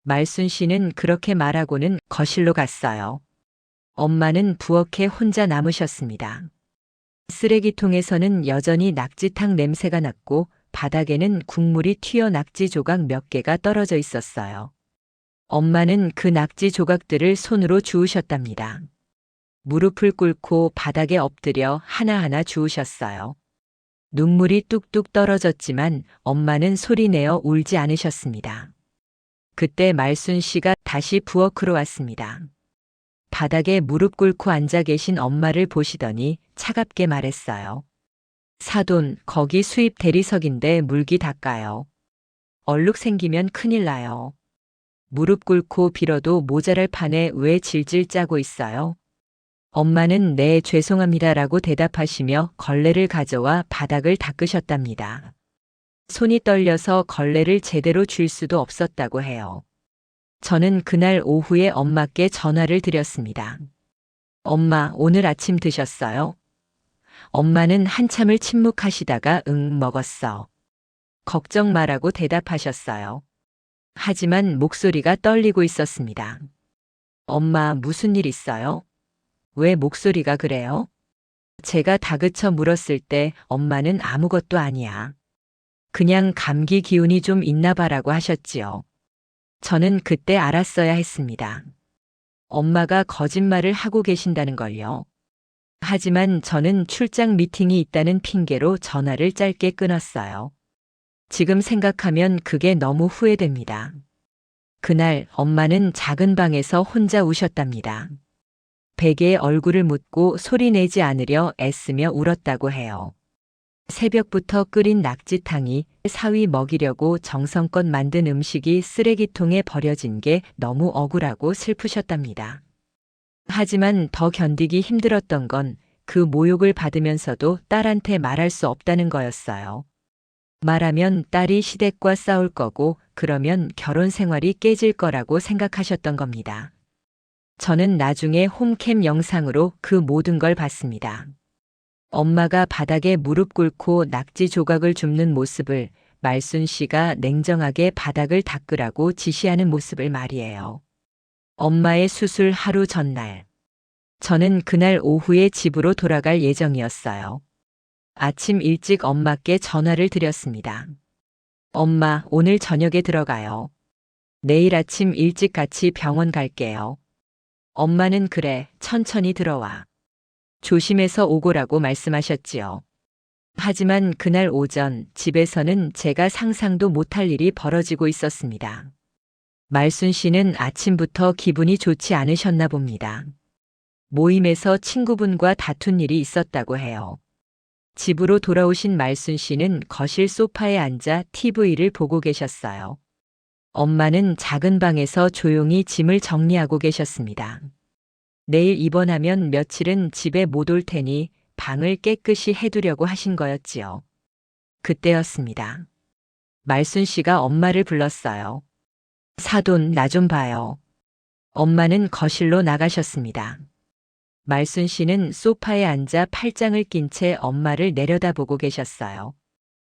말순 씨는 그렇게 말하고는 거실로 갔어요. 엄마는 부엌에 혼자 남으셨습니다. 쓰레기통에서는 여전히 낙지탕 냄새가 났고 바닥에는 국물이 튀어 낙지 조각 몇 개가 떨어져 있었어요. 엄마는 그 낙지 조각들을 손으로 주우셨답니다. 무릎을 꿇고 바닥에 엎드려 하나하나 주우셨어요. 눈물이 뚝뚝 떨어졌지만 엄마는 소리내어 울지 않으셨습니다. 그때 말순 씨가 다시 부엌으로 왔습니다. 바닥에 무릎 꿇고 앉아 계신 엄마를 보시더니 차갑게 말했어요. 사돈, 거기 수입 대리석인데 물기 닦아요. 얼룩 생기면 큰일 나요. 무릎 꿇고 빌어도 모자랄 판에 왜 질질 짜고 있어요? 엄마는 네, 죄송합니다라고 대답하시며 걸레를 가져와 바닥을 닦으셨답니다. 손이 떨려서 걸레를 제대로 쥘 수도 없었다고 해요. 저는 그날 오후에 엄마께 전화를 드렸습니다. 엄마, 오늘 아침 드셨어요? 엄마는 한참을 침묵하시다가 응, 먹었어. 걱정 마라고 대답하셨어요. 하지만 목소리가 떨리고 있었습니다. 엄마, 무슨 일 있어요? 왜 목소리가 그래요? 제가 다그쳐 물었을 때 엄마는 아무것도 아니야. 그냥 감기 기운이 좀 있나 봐라고 하셨지요. 저는 그때 알았어야 했습니다. 엄마가 거짓말을 하고 계신다는 걸요. 하지만 저는 출장 미팅이 있다는 핑계로 전화를 짧게 끊었어요. 지금 생각하면 그게 너무 후회됩니다. 그날 엄마는 작은 방에서 혼자 우셨답니다. 베개에 얼굴을 묻고 소리 내지 않으려 애쓰며 울었다고 해요. 새벽부터 끓인 낙지탕이 사위 먹이려고 정성껏 만든 음식이 쓰레기통에 버려진 게 너무 억울하고 슬프셨답니다. 하지만 더 견디기 힘들었던 건 그 모욕을 받으면서도 딸한테 말할 수 없다는 거였어요. 말하면 딸이 시댁과 싸울 거고 그러면 결혼 생활이 깨질 거라고 생각하셨던 겁니다. 저는 나중에 홈캠 영상으로 그 모든 걸 봤습니다. 엄마가 바닥에 무릎 꿇고 낙지 조각을 줍는 모습을 말순 씨가 냉정하게 바닥을 닦으라고 지시하는 모습을 말이에요. 엄마의 수술 하루 전날. 저는 그날 오후에 집으로 돌아갈 예정이었어요. 아침 일찍 엄마께 전화를 드렸습니다. 엄마, 오늘 저녁에 들어가요. 내일 아침 일찍 같이 병원 갈게요. 엄마는 그래, 천천히 들어와. 조심해서 오고라고 말씀하셨지요. 하지만 그날 오전 집에서는 제가 상상도 못할 일이 벌어지고 있었습니다. 말순 씨는 아침부터 기분이 좋지 않으셨나 봅니다. 모임에서 친구분과 다툰 일이 있었다고 해요. 집으로 돌아오신 말순 씨는 거실 소파에 앉아 TV를 보고 계셨어요. 엄마는 작은 방에서 조용히 짐을 정리하고 계셨습니다. 내일 입원하면 며칠은 집에 못 올 테니 방을 깨끗이 해두려고 하신 거였지요. 그때였습니다. 말순 씨가 엄마를 불렀어요. 사돈, 나 좀 봐요. 엄마는 거실로 나가셨습니다. 말순 씨는 소파에 앉아 팔짱을 낀 채 엄마를 내려다보고 계셨어요.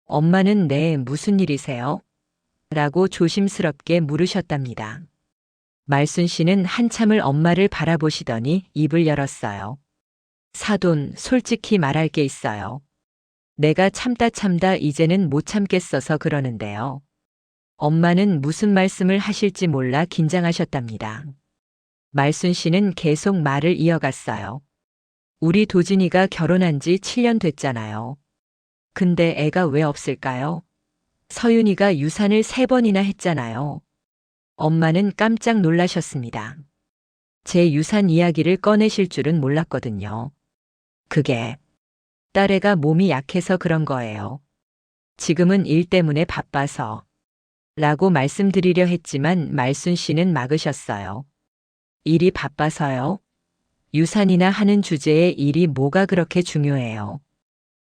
엄마는 네, 무슨 일이세요? 라고 조심스럽게 물으셨답니다. 말순 씨는 한참을 엄마를 바라보시더니 입을 열었어요. 사돈, 솔직히 말할 게 있어요. 내가 참다 이제는 못 참겠어서 그러는데요. 엄마는 무슨 말씀을 하실지 몰라 긴장하셨답니다. 말순 씨는 계속 말을 이어갔어요. 우리 도진이가 결혼한 지 7년 됐잖아요. 근데 애가 왜 없을까요? 서윤이가 유산을 3번이나 했잖아요. 엄마는 깜짝 놀라셨습니다. 제 유산 이야기를 꺼내실 줄은 몰랐거든요. 그게 딸애가 몸이 약해서 그런 거예요. 지금은 일 때문에 바빠서 라고 말씀드리려 했지만 말순 씨는 막으셨어요. 일이 바빠서요? 유산이나 하는 주제에 일이 뭐가 그렇게 중요해요.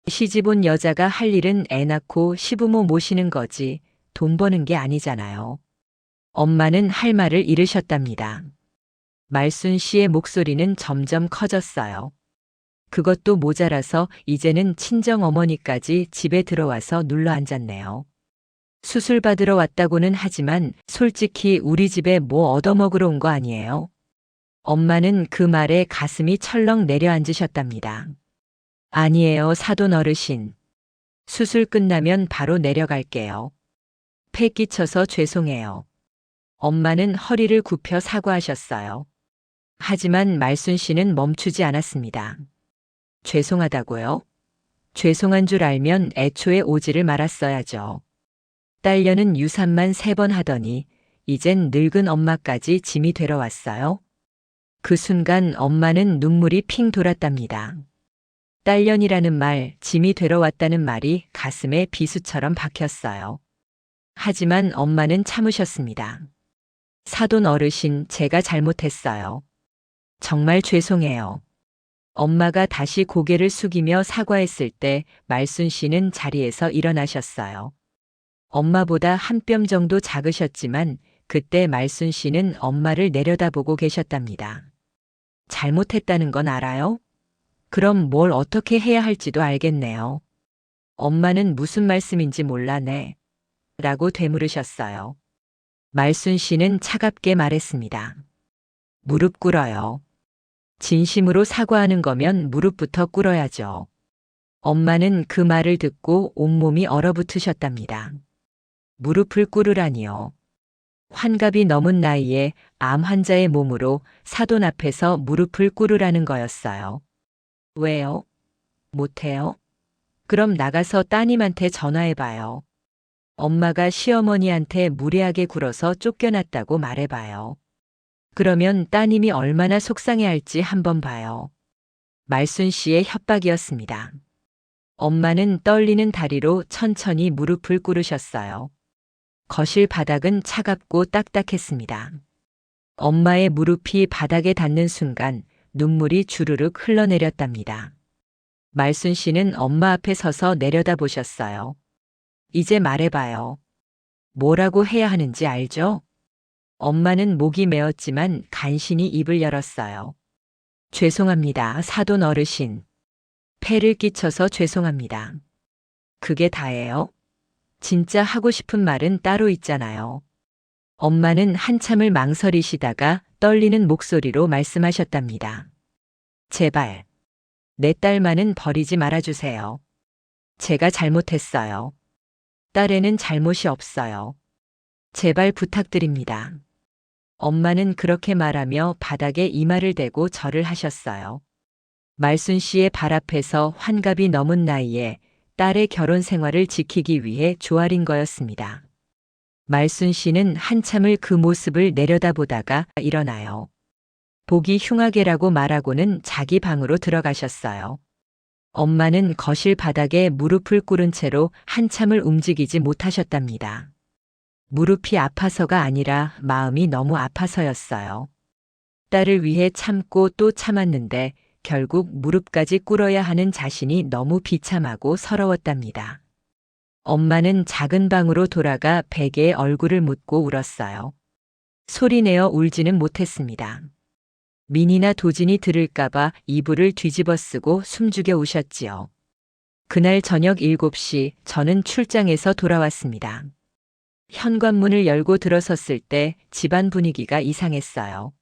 시집 온 여자가 할 일은 애 낳고 시부모 모시는 거지 돈 버는 게 아니잖아요. 엄마는 할 말을 잃으셨답니다. 말순 씨의 목소리는 점점 커졌어요. 그것도 모자라서 이제는 친정 어머니까지 집에 들어와서 눌러 앉았네요. 수술 받으러 왔다고는 하지만 솔직히 우리 집에 뭐 얻어먹으러 온 거 아니에요? 엄마는 그 말에 가슴이 철렁 내려앉으셨답니다. 아니에요, 사돈 어르신. 수술 끝나면 바로 내려갈게요. 폐 끼쳐서 죄송해요. 엄마는 허리를 굽혀 사과하셨어요. 하지만 말순 씨는 멈추지 않았습니다. 죄송하다고요? 죄송한 줄 알면 애초에 오지를 말았어야죠. 딸려는 유산만 3번 하더니 이젠 늙은 엄마까지 짐이 되러 왔어요. 그 순간 엄마는 눈물이 핑 돌았답니다. 딸년이라는 말, 짐이 되러 왔다는 말이 가슴에 비수처럼 박혔어요. 하지만 엄마는 참으셨습니다. 사돈 어르신, 제가 잘못했어요. 정말 죄송해요. 엄마가 다시 고개를 숙이며 사과했을 때 말순 씨는 자리에서 일어나셨어요. 엄마보다 한 뼘 정도 작으셨지만 그때 말순 씨는 엄마를 내려다보고 계셨답니다. 잘못했다는 건 알아요? 그럼 뭘 어떻게 해야 할지도 알겠네요. 엄마는 무슨 말씀인지 몰라네. 라고 되물으셨어요. 말순 씨는 차갑게 말했습니다. 무릎 꿇어요. 진심으로 사과하는 거면 무릎부터 꿇어야죠. 엄마는 그 말을 듣고 온몸이 얼어붙으셨답니다. 무릎을 꿇으라니요. 환갑이 넘은 나이에 암 환자의 몸으로 사돈 앞에서 무릎을 꿇으라는 거였어요. 왜요? 못해요? 그럼 나가서 따님한테 전화해봐요. 엄마가 시어머니한테 무례하게 굴어서 쫓겨났다고 말해봐요. 그러면 따님이 얼마나 속상해할지 한번 봐요. 말순 씨의 협박이었습니다. 엄마는 떨리는 다리로 천천히 무릎을 꿇으셨어요. 거실 바닥은 차갑고 딱딱했습니다. 엄마의 무릎이 바닥에 닿는 순간 눈물이 주르륵 흘러내렸답니다. 말순 씨는 엄마 앞에 서서 내려다보셨어요. 이제 말해봐요. 뭐라고 해야 하는지 알죠? 엄마는 목이 메었지만 간신히 입을 열었어요. 죄송합니다, 사돈 어르신. 폐를 끼쳐서 죄송합니다. 그게 다예요? 진짜 하고 싶은 말은 따로 있잖아요. 엄마는 한참을 망설이시다가 떨리는 목소리로 말씀하셨답니다. 제발, 내 딸만은 버리지 말아주세요. 제가 잘못했어요. 딸에는 잘못이 없어요. 제발 부탁드립니다. 엄마는 그렇게 말하며 바닥에 이마를 대고 절을 하셨어요. 말순 씨의 발 앞에서 환갑이 넘은 나이에 딸의 결혼 생활을 지키기 위해 조아린 거였습니다. 말순 씨는 한참을 그 모습을 내려다보다가 일어나요. 보기 흉하게라고 말하고는 자기 방으로 들어가셨어요. 엄마는 거실 바닥에 무릎을 꿇은 채로 한참을 움직이지 못하셨답니다. 무릎이 아파서가 아니라 마음이 너무 아파서였어요. 딸을 위해 참고 또 참았는데 결국 무릎까지 꿇어야 하는 자신이 너무 비참하고 서러웠답니다. 엄마는 작은 방으로 돌아가 베개에 얼굴을 묻고 울었어요. 소리내어 울지는 못했습니다. 민이나 도진이 들을까봐 이불을 뒤집어 쓰고 숨죽여 우셨지요. 그날 저녁 7시 저는 출장에서 돌아왔습니다. 현관문을 열고 들어섰을 때 집안 분위기가 이상했어요.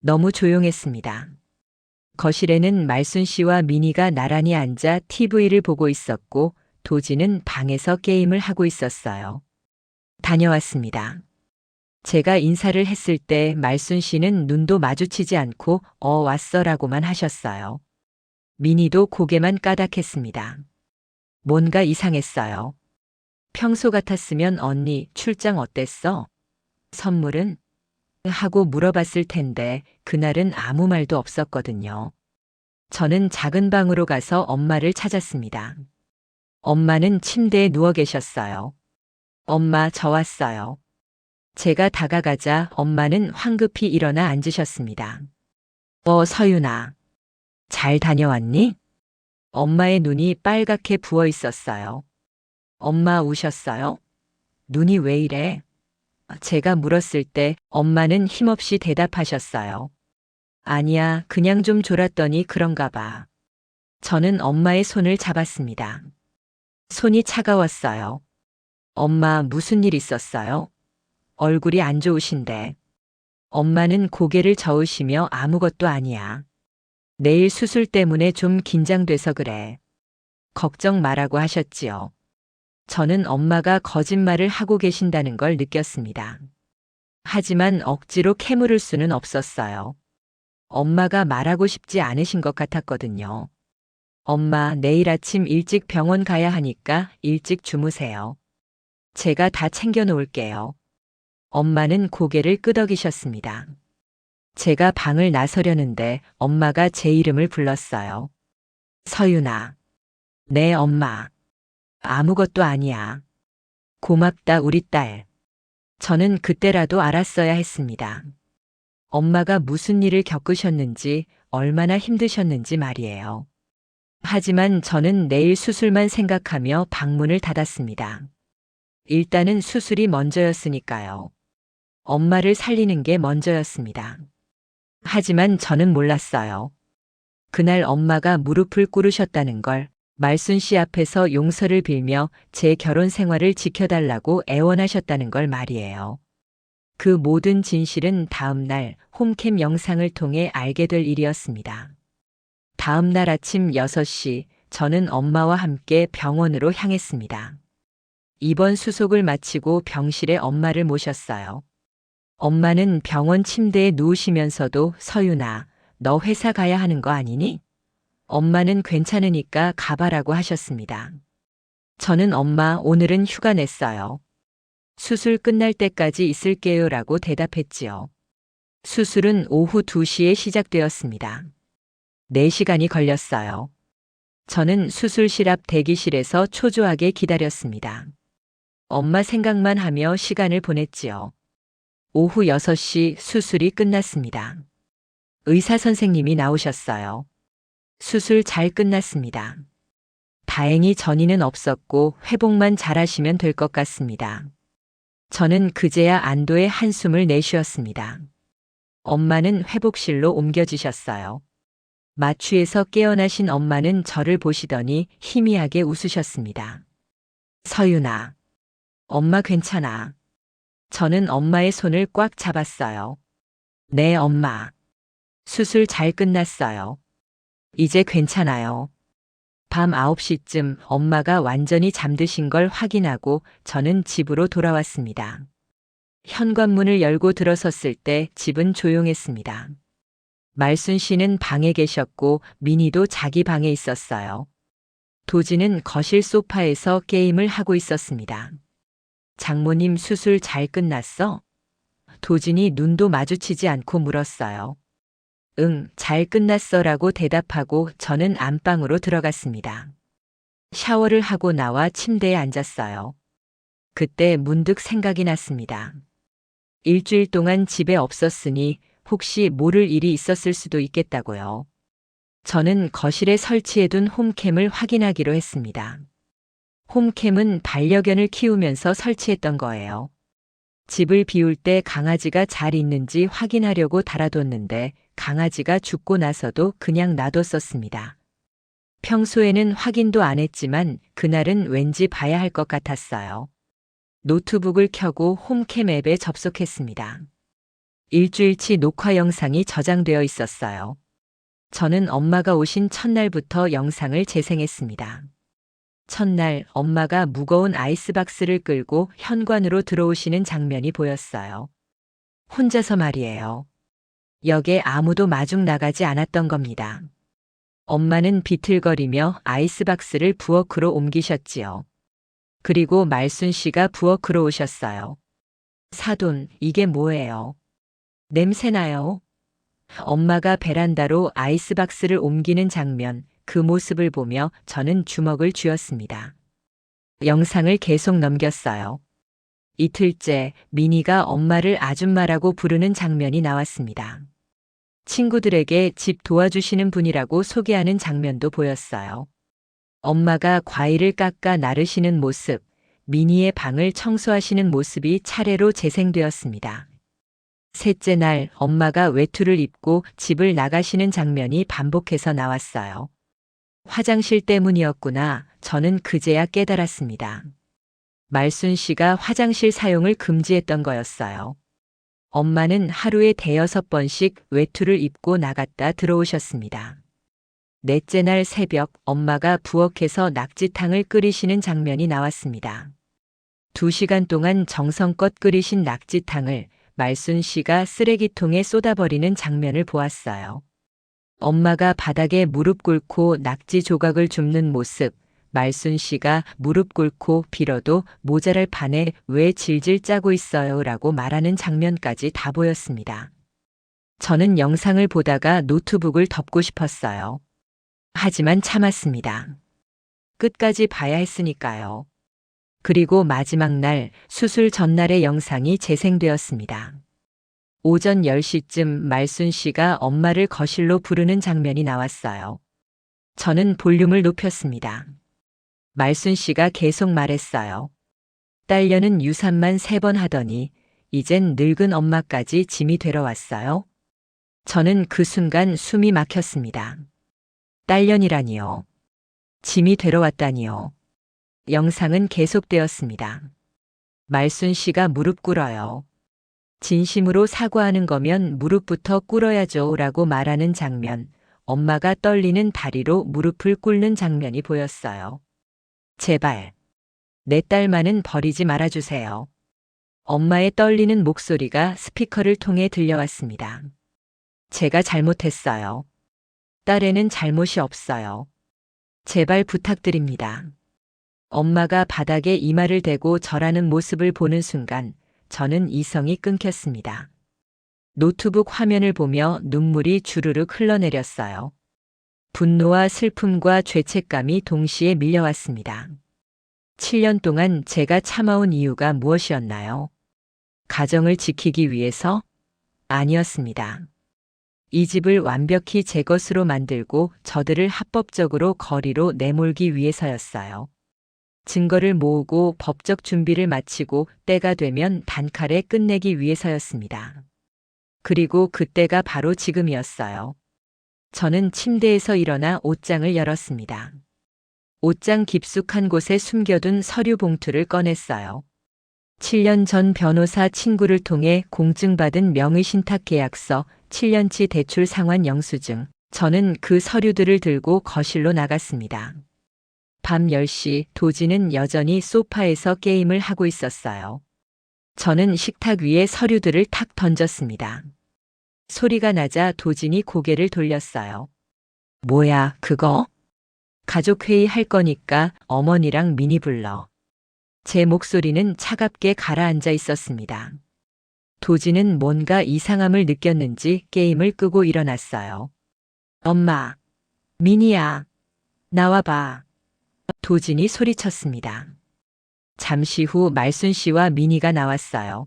너무 조용했습니다. 거실에는 말순 씨와 민이가 나란히 앉아 TV를 보고 있었고 도진은 방에서 게임을 하고 있었어요. 다녀왔습니다. 제가 인사를 했을 때 말순 씨는 눈도 마주치지 않고 왔어라고만 하셨어요. 민이도 고개만 까닥했습니다. 뭔가 이상했어요. 평소 같았으면 언니 출장 어땠어? 선물은? 하고 물어봤을 텐데 그날은 아무 말도 없었거든요. 저는 작은 방으로 가서 엄마를 찾았습니다. 엄마는 침대에 누워 계셨어요. 엄마, 저 왔어요. 제가 다가가자 엄마는 황급히 일어나 앉으셨습니다. 서윤아. 잘 다녀왔니? 엄마의 눈이 빨갛게 부어 있었어요. 엄마 우셨어요? 눈이 왜 이래? 제가 물었을 때 엄마는 힘없이 대답하셨어요. 아니야, 그냥 좀 졸았더니 그런가 봐. 저는 엄마의 손을 잡았습니다. 손이 차가웠어요. 엄마 무슨 일 있었어요? 얼굴이 안 좋으신데. 엄마는 고개를 저으시며 아무것도 아니야. 내일 수술 때문에 좀 긴장돼서 그래. 걱정 말라고 하셨지요. 저는 엄마가 거짓말을 하고 계신다는 걸 느꼈습니다. 하지만 억지로 캐물을 수는 없었어요. 엄마가 말하고 싶지 않으신 것 같았거든요. 엄마, 내일 아침 일찍 병원 가야 하니까 일찍 주무세요. 제가 다 챙겨 놓을게요. 엄마는 고개를 끄덕이셨습니다. 제가 방을 나서려는데 엄마가 제 이름을 불렀어요. 서윤아. 네, 엄마. 아무것도 아니야. 고맙다, 우리 딸. 저는 그때라도 알았어야 했습니다. 엄마가 무슨 일을 겪으셨는지, 얼마나 힘드셨는지 말이에요. 하지만 저는 내일 수술만 생각하며 방문을 닫았습니다. 일단은 수술이 먼저였으니까요. 엄마를 살리는 게 먼저였습니다. 하지만 저는 몰랐어요. 그날 엄마가 무릎을 꿇으셨다는 걸, 말순 씨 앞에서 용서를 빌며 제 결혼 생활을 지켜달라고 애원하셨다는 걸 말이에요. 그 모든 진실은 다음 날 홈캠 영상을 통해 알게 될 일이었습니다. 다음 날 아침 6시 저는 엄마와 함께 병원으로 향했습니다. 입원 수속을 마치고 병실에 엄마를 모셨어요. 엄마는 병원 침대에 누우시면서도 서윤아, 너 회사 가야 하는 거 아니니? 엄마는 괜찮으니까 가봐라고 하셨습니다. 저는 엄마 오늘은 휴가 냈어요. 수술 끝날 때까지 있을게요라고 대답했지요. 수술은 오후 2시에 시작되었습니다. 4시간이 걸렸어요. 저는 수술실 앞 대기실에서 초조하게 기다렸습니다. 엄마 생각만 하며 시간을 보냈지요. 오후 6시 수술이 끝났습니다. 의사 선생님이 나오셨어요. 수술 잘 끝났습니다. 다행히 전이는 없었고 회복만 잘하시면 될 것 같습니다. 저는 그제야 안도의 한숨을 내쉬었습니다. 엄마는 회복실로 옮겨지셨어요. 마취에서 깨어나신 엄마는 저를 보시더니 희미하게 웃으셨습니다. 서윤아, 엄마 괜찮아. 저는 엄마의 손을 꽉 잡았어요. 네, 엄마. 수술 잘 끝났어요. 이제 괜찮아요. 밤 9시쯤 엄마가 완전히 잠드신 걸 확인하고 저는 집으로 돌아왔습니다. 현관문을 열고 들어섰을 때 집은 조용했습니다. 말순 씨는 방에 계셨고 민희도 자기 방에 있었어요. 도진은 거실 소파에서 게임을 하고 있었습니다. 장모님 수술 잘 끝났어? 도진이 눈도 마주치지 않고 물었어요. 응, 잘 끝났어라고 대답하고 저는 안방으로 들어갔습니다. 샤워를 하고 나와 침대에 앉았어요. 그때 문득 생각이 났습니다. 일주일 동안 집에 없었으니 혹시 모를 일이 있었을 수도 있겠다고요. 저는 거실에 설치해둔 홈캠을 확인하기로 했습니다. 홈캠은 반려견을 키우면서 설치했던 거예요. 집을 비울 때 강아지가 잘 있는지 확인하려고 달아뒀는데 강아지가 죽고 나서도 그냥 놔뒀었습니다. 평소에는 확인도 안 했지만 그날은 왠지 봐야 할 것 같았어요. 노트북을 켜고 홈캠 앱에 접속했습니다. 일주일치 녹화 영상이 저장되어 있었어요. 저는 엄마가 오신 첫날부터 영상을 재생했습니다. 첫날 엄마가 무거운 아이스박스를 끌고 현관으로 들어오시는 장면이 보였어요. 혼자서 말이에요. 역에 아무도 마중 나가지 않았던 겁니다. 엄마는 비틀거리며 아이스박스를 부엌으로 옮기셨지요. 그리고 말순 씨가 부엌으로 오셨어요. 사돈, 이게 뭐예요? 냄새나요? 엄마가 베란다로 아이스박스를 옮기는 장면, 그 모습을 보며 저는 주먹을 쥐었습니다. 영상을 계속 넘겼어요. 이틀째 민희가 엄마를 아줌마라고 부르는 장면이 나왔습니다. 친구들에게 집 도와주시는 분이라고 소개하는 장면도 보였어요. 엄마가 과일을 깎아 나르시는 모습, 민희의 방을 청소하시는 모습이 차례로 재생되었습니다. 셋째 날 엄마가 외투를 입고 집을 나가시는 장면이 반복해서 나왔어요. 화장실 때문이었구나. 저는 그제야 깨달았습니다. 말순 씨가 화장실 사용을 금지했던 거였어요. 엄마는 하루에 5-6번씩 외투를 입고 나갔다 들어오셨습니다. 넷째 날 새벽 엄마가 부엌에서 낙지탕을 끓이시는 장면이 나왔습니다. 2시간 동안 정성껏 끓이신 낙지탕을 말순 씨가 쓰레기통에 쏟아버리는 장면을 보았어요. 엄마가 바닥에 무릎 꿇고 낙지 조각을 줍는 모습, 말순 씨가 무릎 꿇고 빌어도 모자랄 판에 왜 질질 짜고 있어요 라고 말하는 장면까지 다 보였습니다. 저는 영상을 보다가 노트북을 덮고 싶었어요. 하지만 참았습니다. 끝까지 봐야 했으니까요. 그리고 마지막 날 수술 전날의 영상이 재생되었습니다. 오전 10시쯤 말순 씨가 엄마를 거실로 부르는 장면이 나왔어요. 저는 볼륨을 높였습니다. 말순 씨가 계속 말했어요. 딸려는 유산만 3번 하더니 이젠 늙은 엄마까지 짐이 되러 왔어요. 저는 그 순간 숨이 막혔습니다. 딸년이라니요. 짐이 되러 왔다니요. 영상은 계속되었습니다. 말순 씨가 무릎 꿇어요. 진심으로 사과하는 거면 무릎부터 꿇어야죠 라고 말하는 장면, 엄마가 떨리는 다리로 무릎을 꿇는 장면이 보였어요. 제발, 내 딸만은 버리지 말아주세요. 엄마의 떨리는 목소리가 스피커를 통해 들려왔습니다. 제가 잘못했어요. 딸에는 잘못이 없어요. 제발 부탁드립니다. 엄마가 바닥에 이마를 대고 절하는 모습을 보는 순간 저는 이성이 끊겼습니다. 노트북 화면을 보며 눈물이 주르륵 흘러내렸어요. 분노와 슬픔과 죄책감이 동시에 밀려왔습니다. 7년 동안 제가 참아온 이유가 무엇이었나요? 가정을 지키기 위해서? 아니었습니다. 이 집을 완벽히 제 것으로 만들고 저들을 합법적으로 거리로 내몰기 위해서였어요. 증거를 모으고 법적 준비를 마치고 때가 되면 단칼에 끝내기 위해서였습니다. 그리고 그때가 바로 지금이었어요. 저는 침대에서 일어나 옷장을 열었습니다. 옷장 깊숙한 곳에 숨겨둔 서류 봉투를 꺼냈어요. 7년 전 변호사 친구를 통해 공증받은 명의신탁 계약서, 7년치 대출 상환 영수증. 저는 그 서류들을 들고 거실로 나갔습니다. 밤 10시 도진은 여전히 소파에서 게임을 하고 있었어요. 저는 식탁 위에 서류들을 탁 던졌습니다. 소리가 나자 도진이 고개를 돌렸어요. 뭐야, 그거? 가족회의 할 거니까 어머니랑 미니 불러. 제 목소리는 차갑게 가라앉아 있었습니다. 도진은 뭔가 이상함을 느꼈는지 게임을 끄고 일어났어요. 엄마, 미니야, 나와봐. 도진이 소리쳤습니다. 잠시 후 말순 씨와 미니가 나왔어요.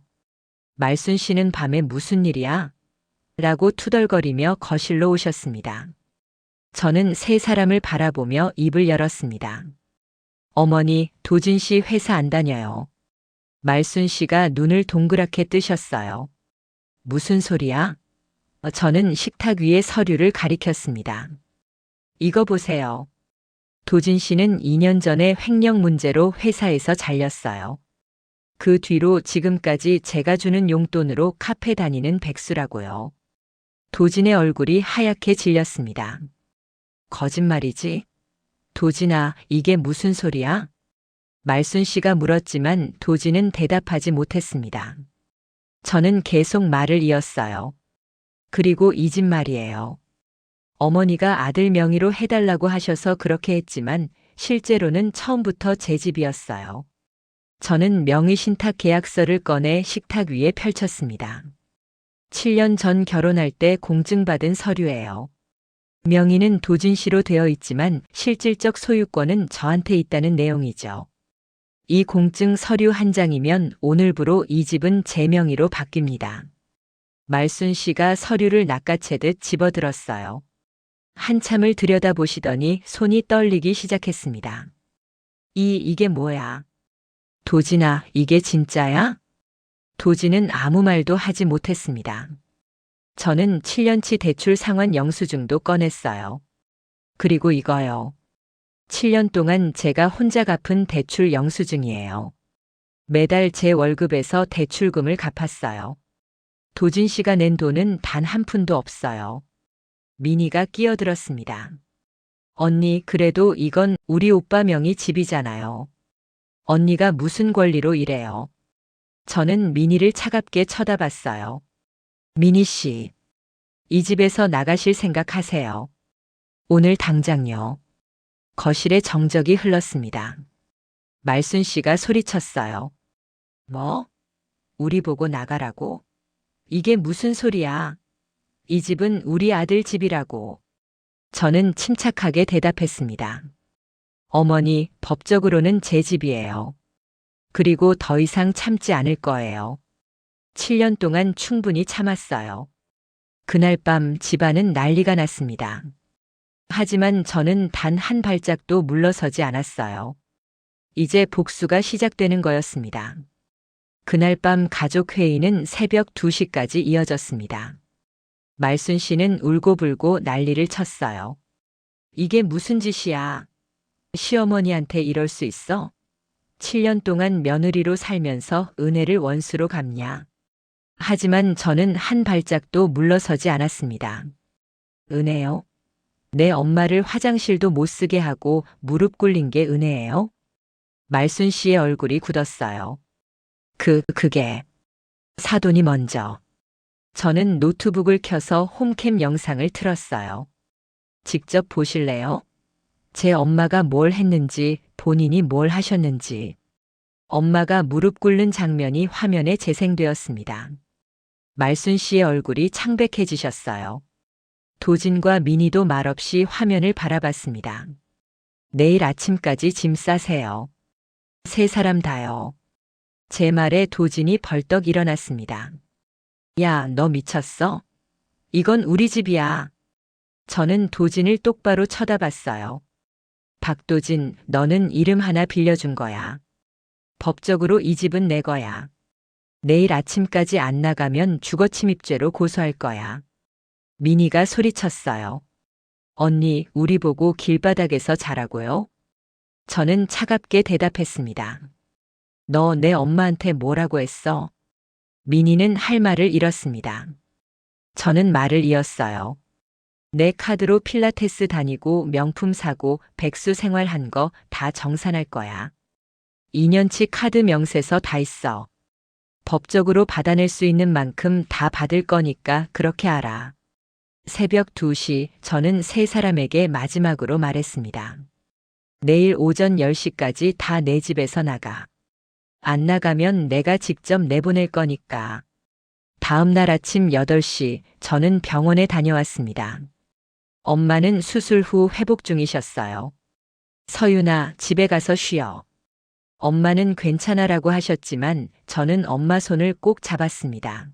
말순 씨는 밤에 무슨 일이야? 라고 투덜거리며 거실로 오셨습니다. 저는 세 사람을 바라보며 입을 열었습니다. 어머니, 도진 씨 회사 안 다녀요. 말순 씨가 눈을 동그랗게 뜨셨어요. 무슨 소리야? 저는 식탁 위에 서류를 가리켰습니다. 이거 보세요. 도진 씨는 2년 전에 횡령 문제로 회사에서 잘렸어요. 그 뒤로 지금까지 제가 주는 용돈으로 카페 다니는 백수라고요. 도진의 얼굴이 하얗게 질렸습니다. 거짓말이지? 도진아, 이게 무슨 소리야? 말순 씨가 물었지만 도진은 대답하지 못했습니다. 저는 계속 말을 이었어요. 그리고 이 집 말이에요. 어머니가 아들 명의로 해달라고 하셔서 그렇게 했지만 실제로는 처음부터 제 집이었어요. 저는 명의신탁 계약서를 꺼내 식탁 위에 펼쳤습니다. 7년 전 결혼할 때 공증받은 서류예요. 명의는 도진 씨로 되어 있지만 실질적 소유권은 저한테 있다는 내용이죠. 이 공증 서류 한 장이면 오늘부로 이 집은 제 명의로 바뀝니다. 말순 씨가 서류를 낚아채듯 집어들었어요. 한참을 들여다보시더니 손이 떨리기 시작했습니다. 이게 뭐야? 도진아, 이게 진짜야? 도진은 아무 말도 하지 못했습니다. 저는 7년치 대출 상환 영수증도 꺼냈어요. 그리고 이거요. 7년 동안 제가 혼자 갚은 대출 영수증이에요. 매달 제 월급에서 대출금을 갚았어요. 도진 씨가 낸 돈은 단 한 푼도 없어요. 미니가 끼어들었습니다. 언니, 그래도 이건 우리 오빠 명의 집이잖아요. 언니가 무슨 권리로 이래요? 저는 미니를 차갑게 쳐다봤어요. 미니 씨, 이 집에서 나가실 생각하세요. 오늘 당장요. 거실에 정적이 흘렀습니다. 말순 씨가 소리쳤어요. 뭐? 우리 보고 나가라고? 이게 무슨 소리야? 이 집은 우리 아들 집이라고. 저는 침착하게 대답했습니다. 어머니, 법적으로는 제 집이에요. 그리고 더 이상 참지 않을 거예요. 7년 동안 충분히 참았어요. 그날 밤 집안은 난리가 났습니다. 하지만 저는 단 한 발짝도 물러서지 않았어요. 이제 복수가 시작되는 거였습니다. 그날 밤 가족회의는 새벽 2시까지 이어졌습니다. 말순 씨는 울고불고 난리를 쳤어요. 이게 무슨 짓이야? 시어머니한테 이럴 수 있어? 7년 동안 며느리로 살면서 은혜를 원수로 갚냐? 하지만 저는 한 발짝도 물러서지 않았습니다. 은혜요? 내 엄마를 화장실도 못 쓰게 하고 무릎 꿇린 게 은혜예요? 말순 씨의 얼굴이 굳었어요. 그게 사돈이 먼저. 저는 노트북을 켜서 홈캠 영상을 틀었어요. 직접 보실래요? 제 엄마가 뭘 했는지, 본인이 뭘 하셨는지. 엄마가 무릎 꿇는 장면이 화면에 재생되었습니다. 말순 씨의 얼굴이 창백해지셨어요. 도진과 민희도 말없이 화면을 바라봤습니다. 내일 아침까지 짐 싸세요. 세 사람 다요. 제 말에 도진이 벌떡 일어났습니다. 야, 너 미쳤어? 이건 우리 집이야. 저는 도진을 똑바로 쳐다봤어요. 박도진, 너는 이름 하나 빌려준 거야. 법적으로 이 집은 내 거야. 내일 아침까지 안 나가면 주거침입죄로 고소할 거야. 민희가 소리쳤어요. 언니, 우리 보고 길바닥에서 자라고요? 저는 차갑게 대답했습니다. 너 내 엄마한테 뭐라고 했어? 민희는 할 말을 잃었습니다. 저는 말을 이었어요. 내 카드로 필라테스 다니고 명품 사고 백수 생활한 거 다 정산할 거야. 2년치 카드 명세서 다 있어. 법적으로 받아낼 수 있는 만큼 다 받을 거니까 그렇게 알아. 새벽 2시 저는 세 사람에게 마지막으로 말했습니다. 내일 오전 10시까지 다 내 집에서 나가. 안 나가면 내가 직접 내보낼 거니까. 다음 날 아침 8시 저는 병원에 다녀왔습니다. 엄마는 수술 후 회복 중이셨어요. 서윤아, 집에 가서 쉬어. 엄마는 괜찮아라고 하셨지만 저는 엄마 손을 꼭 잡았습니다.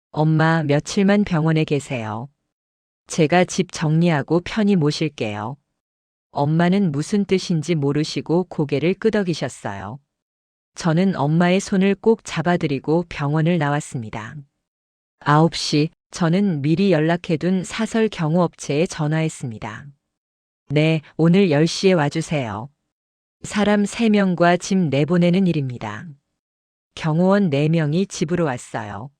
엄마, 며칠만 병원에 계세요. 제가 집 정리하고 편히 모실게요. 엄마는 무슨 뜻인지 모르시고 고개를 끄덕이셨어요. 저는 엄마의 손을 꼭 잡아드리고 병원을 나왔습니다. 9시, 저는 미리 연락해둔 사설 경호업체에 전화했습니다. 네, 오늘 10시에 와주세요. 사람 3명과 집 내보내는 일입니다. 경호원 4명이 집으로 왔어요.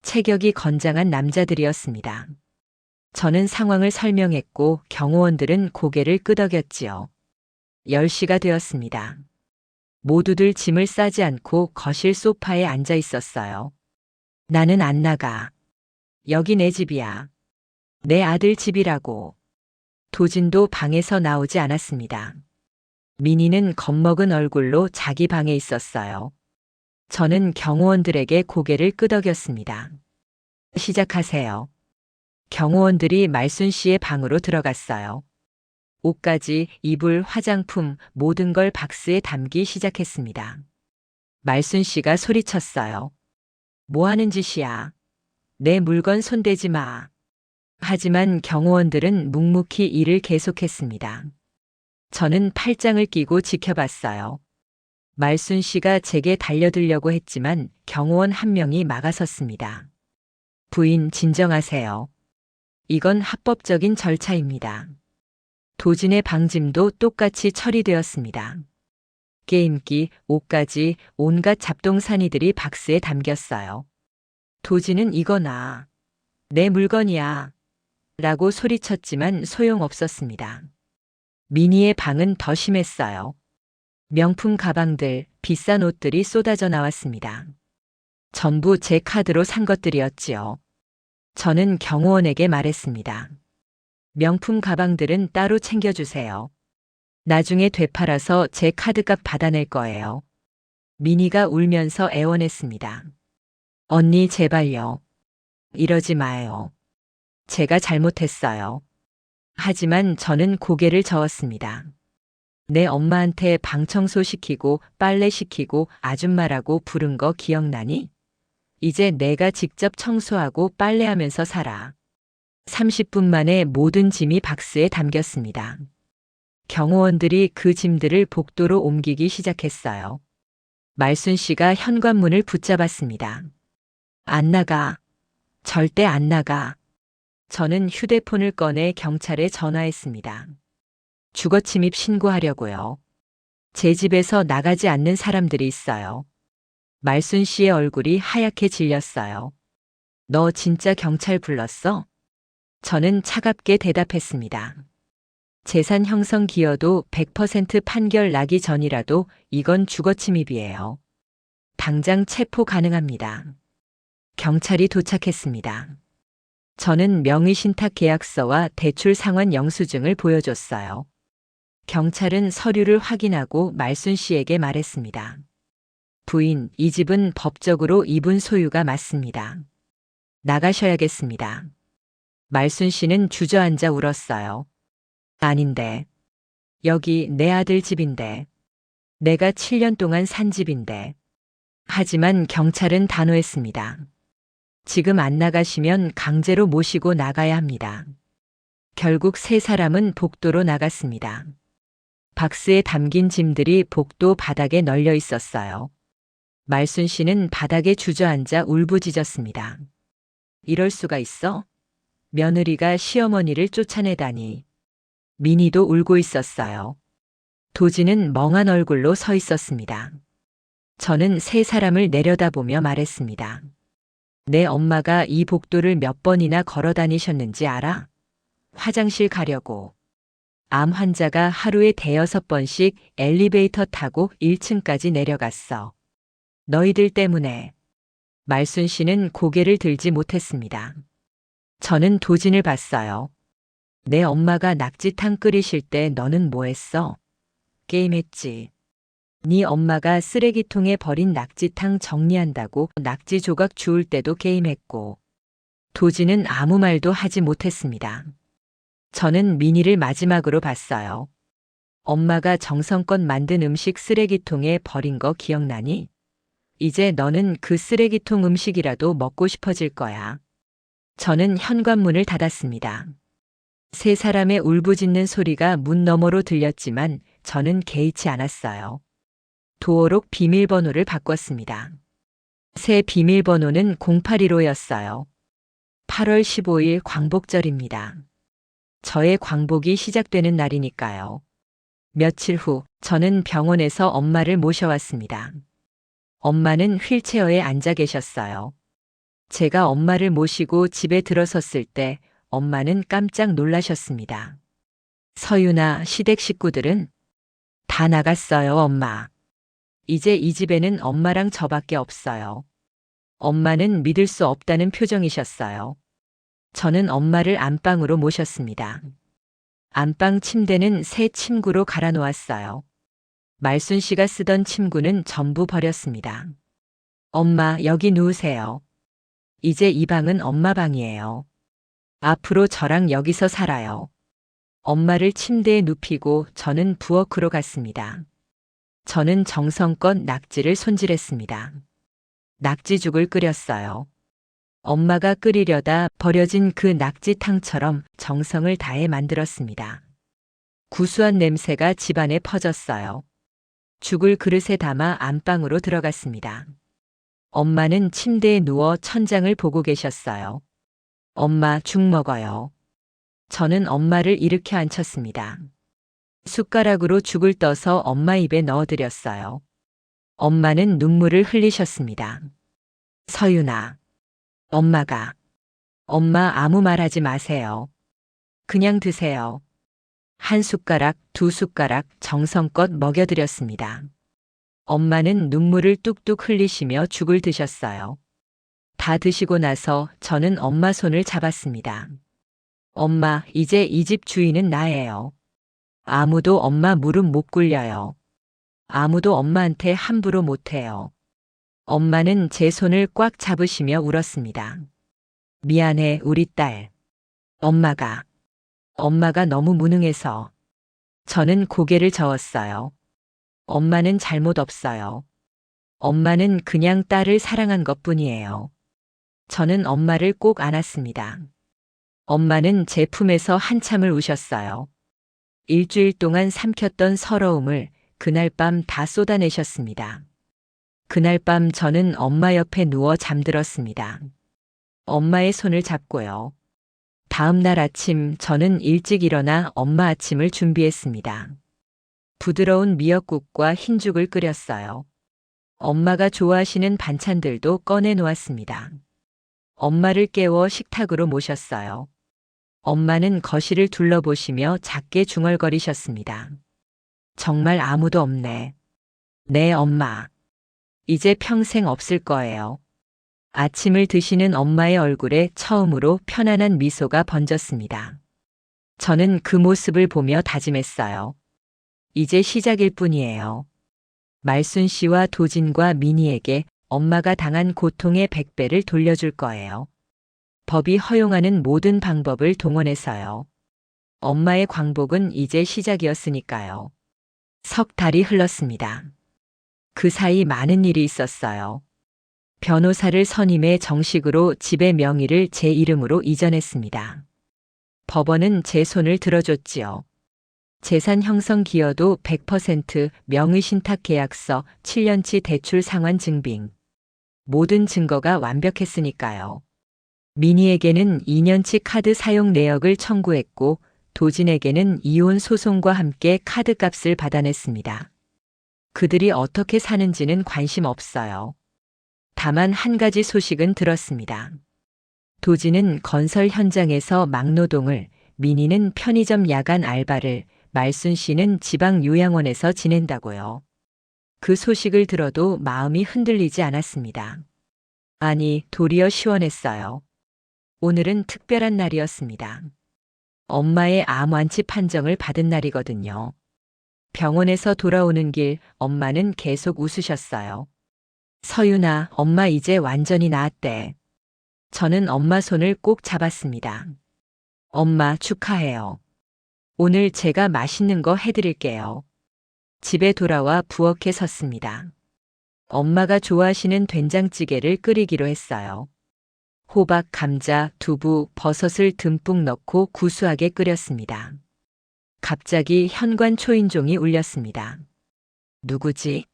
체격이 건장한 남자들이었습니다. 저는 상황을 설명했고 경호원들은 고개를 끄덕였지요. 10시가 되었습니다. 모두들 짐을 싸지 않고 거실 소파에 앉아 있었어요. 나는 안 나가. 여기 내 집이야. 내 아들 집이라고. 도진도 방에서 나오지 않았습니다. 민희는 겁먹은 얼굴로 자기 방에 있었어요. 저는 경호원들에게 고개를 끄덕였습니다. 시작하세요. 경호원들이 말순 씨의 방으로 들어갔어요. 옷가지, 이불, 화장품 모든 걸 박스에 담기 시작했습니다. 말순 씨가 소리쳤어요. 뭐 하는 짓이야? 내 물건 손대지 마. 하지만 경호원들은 묵묵히 일을 계속했습니다. 저는 팔짱을 끼고 지켜봤어요. 말순 씨가 제게 달려들려고 했지만 경호원 한 명이 막아섰습니다. 부인, 진정하세요. 이건 합법적인 절차입니다. 도진의 방짐도 똑같이 처리되었습니다. 게임기, 옷가지, 온갖 잡동사니들이 박스에 담겼어요. 도진은 이거나 내 물건이야 라고 소리쳤지만 소용없었습니다. 민희의 방은 더 심했어요. 명품 가방들, 비싼 옷들이 쏟아져 나왔습니다. 전부 제 카드로 산 것들이었지요. 저는 경호원에게 말했습니다. 명품 가방들은 따로 챙겨주세요. 나중에 되팔아서 제 카드값 받아낼 거예요. 민희가 울면서 애원했습니다. 언니, 제발요. 이러지 마요. 제가 잘못했어요. 하지만 저는 고개를 저었습니다. 내 엄마한테 방 청소시키고 빨래 시키고 아줌마라고 부른 거 기억나니? 이제 내가 직접 청소하고 빨래하면서 살아. 30분 만에 모든 짐이 박스에 담겼습니다. 경호원들이 그 짐들을 복도로 옮기기 시작했어요. 말순 씨가 현관문을 붙잡았습니다. 안 나가. 절대 안 나가. 저는 휴대폰을 꺼내 경찰에 전화했습니다. 주거침입 신고하려고요. 제 집에서 나가지 않는 사람들이 있어요. 말순 씨의 얼굴이 하얗게 질렸어요. 너 진짜 경찰 불렀어? 저는 차갑게 대답했습니다. 재산 형성 기여도 100% 판결 나기 전이라도 이건 주거침입이에요. 당장 체포 가능합니다. 경찰이 도착했습니다. 저는 명의신탁 계약서와 대출 상환 영수증을 보여줬어요. 경찰은 서류를 확인하고 말순 씨에게 말했습니다. 부인, 이 집은 법적으로 이분 소유가 맞습니다. 나가셔야겠습니다. 말순 씨는 주저앉아 울었어요. 아닌데. 여기 내 아들 집인데. 내가 7년 동안 산 집인데. 하지만 경찰은 단호했습니다. 지금 안 나가시면 강제로 모시고 나가야 합니다. 결국 세 사람은 복도로 나갔습니다. 박스에 담긴 짐들이 복도 바닥에 널려 있었어요. 말순 씨는 바닥에 주저앉아 울부짖었습니다. 이럴 수가 있어? 며느리가 시어머니를 쫓아내다니. 민희도 울고 있었어요. 도진은 멍한 얼굴로 서 있었습니다. 저는 세 사람을 내려다보며 말했습니다. 내 엄마가 이 복도를 몇 번이나 걸어 다니셨는지 알아? 화장실 가려고. 암 환자가 하루에 5-6번씩 엘리베이터 타고 1층까지 내려갔어. 너희들 때문에. 말순 씨는 고개를 들지 못했습니다. 저는 도진을 봤어요. 내 엄마가 낙지탕 끓이실 때 너는 뭐 했어? 게임했지. 네 엄마가 쓰레기통에 버린 낙지탕 정리한다고 낙지 조각 주울 때도 게임했고. 도진은 아무 말도 하지 못했습니다. 저는 민희를 마지막으로 봤어요. 엄마가 정성껏 만든 음식 쓰레기통에 버린 거 기억나니? 이제 너는 그 쓰레기통 음식이라도 먹고 싶어질 거야. 저는 현관문을 닫았습니다. 세 사람의 울부짖는 소리가 문 너머로 들렸지만 저는 개의치 않았어요. 도어록 비밀번호를 바꿨습니다. 새 비밀번호는 081호였어요. 8월 15일 광복절입니다. 저의 광복이 시작되는 날이니까요. 며칠 후 저는 병원에서 엄마를 모셔왔습니다. 엄마는 휠체어에 앉아 계셨어요. 제가 엄마를 모시고 집에 들어섰을 때 엄마는 깜짝 놀라셨습니다. 서유나 시댁 식구들은 다 나갔어요, 엄마. 이제 이 집에는 엄마랑 저밖에 없어요. 엄마는 믿을 수 없다는 표정이셨어요. 저는 엄마를 안방으로 모셨습니다. 안방 침대는 새 침구로 갈아 놓았어요. 말순 씨가 쓰던 침구는 전부 버렸습니다. 엄마, 여기 누우세요. 이제 이 방은 엄마 방이에요. 앞으로 저랑 여기서 살아요. 엄마를 침대에 눕히고 저는 부엌으로 갔습니다. 저는 정성껏 낙지를 손질했습니다. 낙지죽을 끓였어요. 엄마가 끓이려다 버려진 그 낙지탕처럼 정성을 다해 만들었습니다. 구수한 냄새가 집안에 퍼졌어요. 죽을 그릇에 담아 안방으로 들어갔습니다. 엄마는 침대에 누워 천장을 보고 계셨어요. 엄마, 죽 먹어요. 저는 엄마를 일으켜 앉혔습니다. 숟가락으로 죽을 떠서 엄마 입에 넣어드렸어요. 엄마는 눈물을 흘리셨습니다. 서윤아. 엄마 아무 말 하지 마세요. 그냥 드세요. 한 숟가락, 2숟가락 정성껏 먹여드렸습니다. 엄마는 눈물을 뚝뚝 흘리시며 죽을 드셨어요. 다 드시고 나서 저는 엄마 손을 잡았습니다. 엄마, 이제 이 집 주인은 나예요. 아무도 엄마 무릎 못 꿇려요. 아무도 엄마한테 함부로 못해요. 엄마는 제 손을 꽉 잡으시며 울었습니다. 미안해, 우리 딸. 엄마가 너무 무능해서. 저는 고개를 저었어요. 엄마는 잘못 없어요. 엄마는 그냥 딸을 사랑한 것뿐이에요. 저는 엄마를 꼭 안았습니다. 엄마는 제 품에서 한참을 우셨어요. 일주일 동안 삼켰던 서러움을 그날 밤 다 쏟아내셨습니다. 그날 밤 저는 엄마 옆에 누워 잠들었습니다. 엄마의 손을 잡고요. 다음 날 아침 저는 일찍 일어나 엄마 아침을 준비했습니다. 부드러운 미역국과 흰죽을 끓였어요. 엄마가 좋아하시는 반찬들도 꺼내 놓았습니다. 엄마를 깨워 식탁으로 모셨어요. 엄마는 거실을 둘러보시며 작게 중얼거리셨습니다. 정말 아무도 없네. 네, 엄마. 이제 평생 없을 거예요. 아침을 드시는 엄마의 얼굴에 처음으로 편안한 미소가 번졌습니다. 저는 그 모습을 보며 다짐했어요. 이제 시작일 뿐이에요. 말순 씨와 도진과 민희에게 엄마가 당한 고통의 100배를 돌려줄 거예요. 법이 허용하는 모든 방법을 동원해서요. 엄마의 광복은 이제 시작이었으니까요. 석 달이 흘렀습니다. 그 사이 많은 일이 있었어요. 변호사를 선임해 정식으로 집의 명의를 제 이름으로 이전했습니다. 법원은 제 손을 들어줬지요. 재산 형성 기여도 100%, 명의신탁 계약서, 7년치 대출 상환 증빙. 모든 증거가 완벽했으니까요. 미니에게는 2년치 카드 사용 내역을 청구했고 도진에게는 이혼 소송과 함께 카드값을 받아냈습니다. 그들이 어떻게 사는지는 관심 없어요. 다만 한 가지 소식은 들었습니다. 도진은 건설 현장에서 막노동을, 민희는 편의점 야간 알바를, 말순 씨는 지방 요양원에서 지낸다고요. 그 소식을 들어도 마음이 흔들리지 않았습니다. 아니, 도리어 시원했어요. 오늘은 특별한 날이었습니다. 엄마의 암 완치 판정을 받은 날이거든요. 병원에서 돌아오는 길 엄마는 계속 웃으셨어요. 서윤아, 엄마 이제 완전히 나았대. 저는 엄마 손을 꼭 잡았습니다. 엄마 축하해요. 오늘 제가 맛있는 거 해드릴게요. 집에 돌아와 부엌에 섰습니다. 엄마가 좋아하시는 된장찌개를 끓이기로 했어요. 호박, 감자, 두부, 버섯을 듬뿍 넣고 구수하게 끓였습니다. 갑자기 현관 초인종이 울렸습니다. 누구지?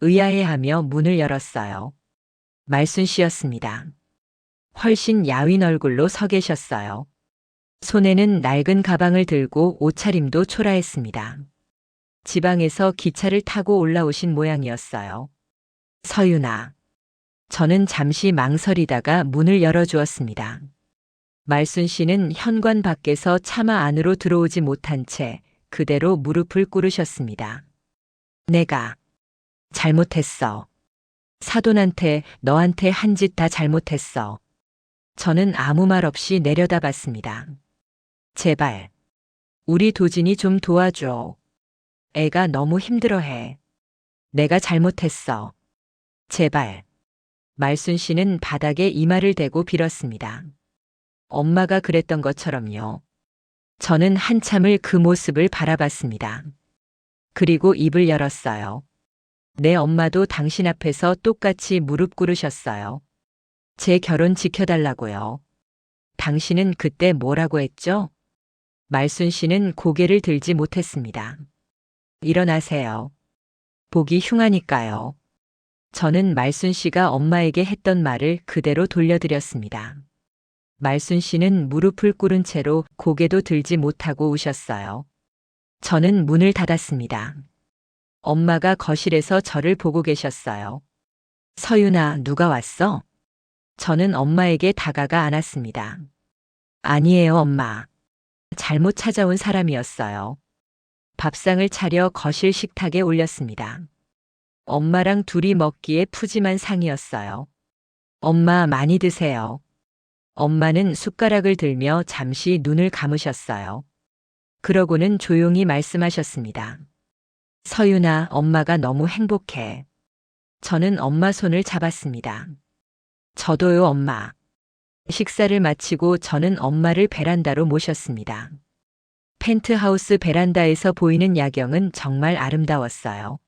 의아해하며 문을 열었어요. 말순 씨였습니다. 훨씬 야윈 얼굴로 서 계셨어요. 손에는 낡은 가방을 들고 옷차림도 초라했습니다. 지방에서 기차를 타고 올라오신 모양이었어요. 서윤아. 저는 잠시 망설이다가 문을 열어주었습니다. 말순 씨는 현관 밖에서 차마 안으로 들어오지 못한 채 그대로 무릎을 꿇으셨습니다. 내가 잘못했어. 사돈한테, 너한테 한 짓 다 잘못했어. 저는 아무 말 없이 내려다봤습니다. 제발, 우리 도진이 좀 도와줘. 애가 너무 힘들어해. 내가 잘못했어. 제발. 말순 씨는 바닥에 이마를 대고 빌었습니다. 엄마가 그랬던 것처럼요. 저는 한참을 그 모습을 바라봤습니다. 그리고 입을 열었어요. 내 엄마도 당신 앞에서 똑같이 무릎 꿇으셨어요. 제 결혼 지켜달라고요. 당신은 그때 뭐라고 했죠? 말순 씨는 고개를 들지 못했습니다. 일어나세요. 보기 흉하니까요. 저는 말순 씨가 엄마에게 했던 말을 그대로 돌려드렸습니다. 말순 씨는 무릎을 꿇은 채로 고개도 들지 못하고 우셨어요. 저는 문을 닫았습니다. 엄마가 거실에서 저를 보고 계셨어요. 서윤아, 누가 왔어? 저는 엄마에게 다가가 안았습니다. 아니에요, 엄마. 잘못 찾아온 사람이었어요. 밥상을 차려 거실 식탁에 올렸습니다. 엄마랑 둘이 먹기에 푸짐한 상이었어요. 엄마 많이 드세요. 엄마는 숟가락을 들며 잠시 눈을 감으셨어요. 그러고는 조용히 말씀하셨습니다. 서윤아, 엄마가 너무 행복해. 저는 엄마 손을 잡았습니다. 저도요, 엄마. 식사를 마치고 저는 엄마를 베란다로 모셨습니다. 펜트하우스 베란다에서 보이는 야경은 정말 아름다웠어요.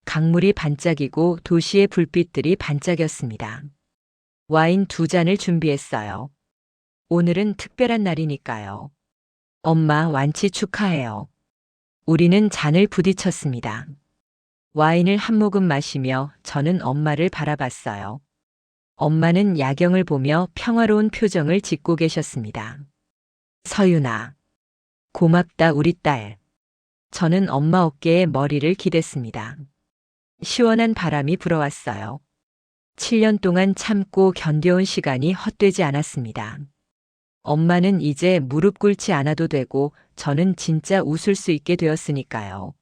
강물이 반짝이고 도시의 불빛들이 반짝였습니다. 와인 2잔을 준비했어요. 오늘은 특별한 날이니까요. 엄마 완치 축하해요. 우리는 잔을 부딪혔습니다. 와인을 한 모금 마시며 저는 엄마를 바라봤어요. 엄마는 야경을 보며 평화로운 표정을 짓고 계셨습니다. 서윤아. 고맙다 우리 딸. 저는 엄마 어깨에 머리를 기댔습니다. 시원한 바람이 불어왔어요. 7년 동안 참고 견뎌온 시간이 헛되지 않았습니다. 엄마는 이제 무릎 꿇지 않아도 되고 저는 진짜 웃을 수 있게 되었으니까요.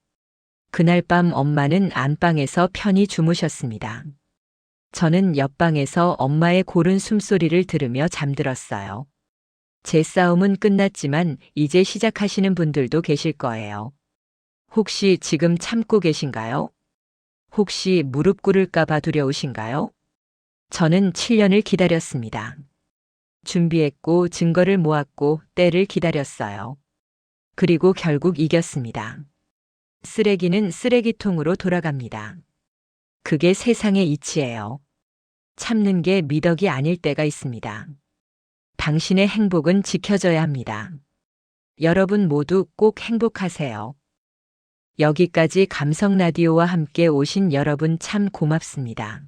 그날 밤 엄마는 안방에서 편히 주무셨습니다. 저는 옆방에서 엄마의 고른 숨소리를 들으며 잠들었어요. 제 싸움은 끝났지만 이제 시작하시는 분들도 계실 거예요. 혹시 지금 참고 계신가요? 혹시 무릎 꿇을까 봐 두려우신가요? 저는 7년을 기다렸습니다. 준비했고 증거를 모았고 때를 기다렸어요. 그리고 결국 이겼습니다. 쓰레기는 쓰레기통으로 돌아갑니다. 그게 세상의 이치예요. 참는 게 미덕이 아닐 때가 있습니다. 당신의 행복은 지켜져야 합니다. 여러분 모두 꼭 행복하세요. 여기까지 감성 라디오와 함께 오신 여러분 참 고맙습니다.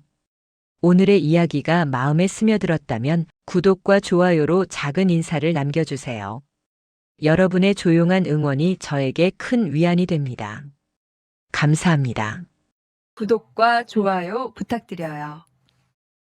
오늘의 이야기가 마음에 스며들었다면 구독과 좋아요로 작은 인사를 남겨주세요. 여러분의 조용한 응원이 저에게 큰 위안이 됩니다. 감사합니다. 구독과 좋아요 부탁드려요.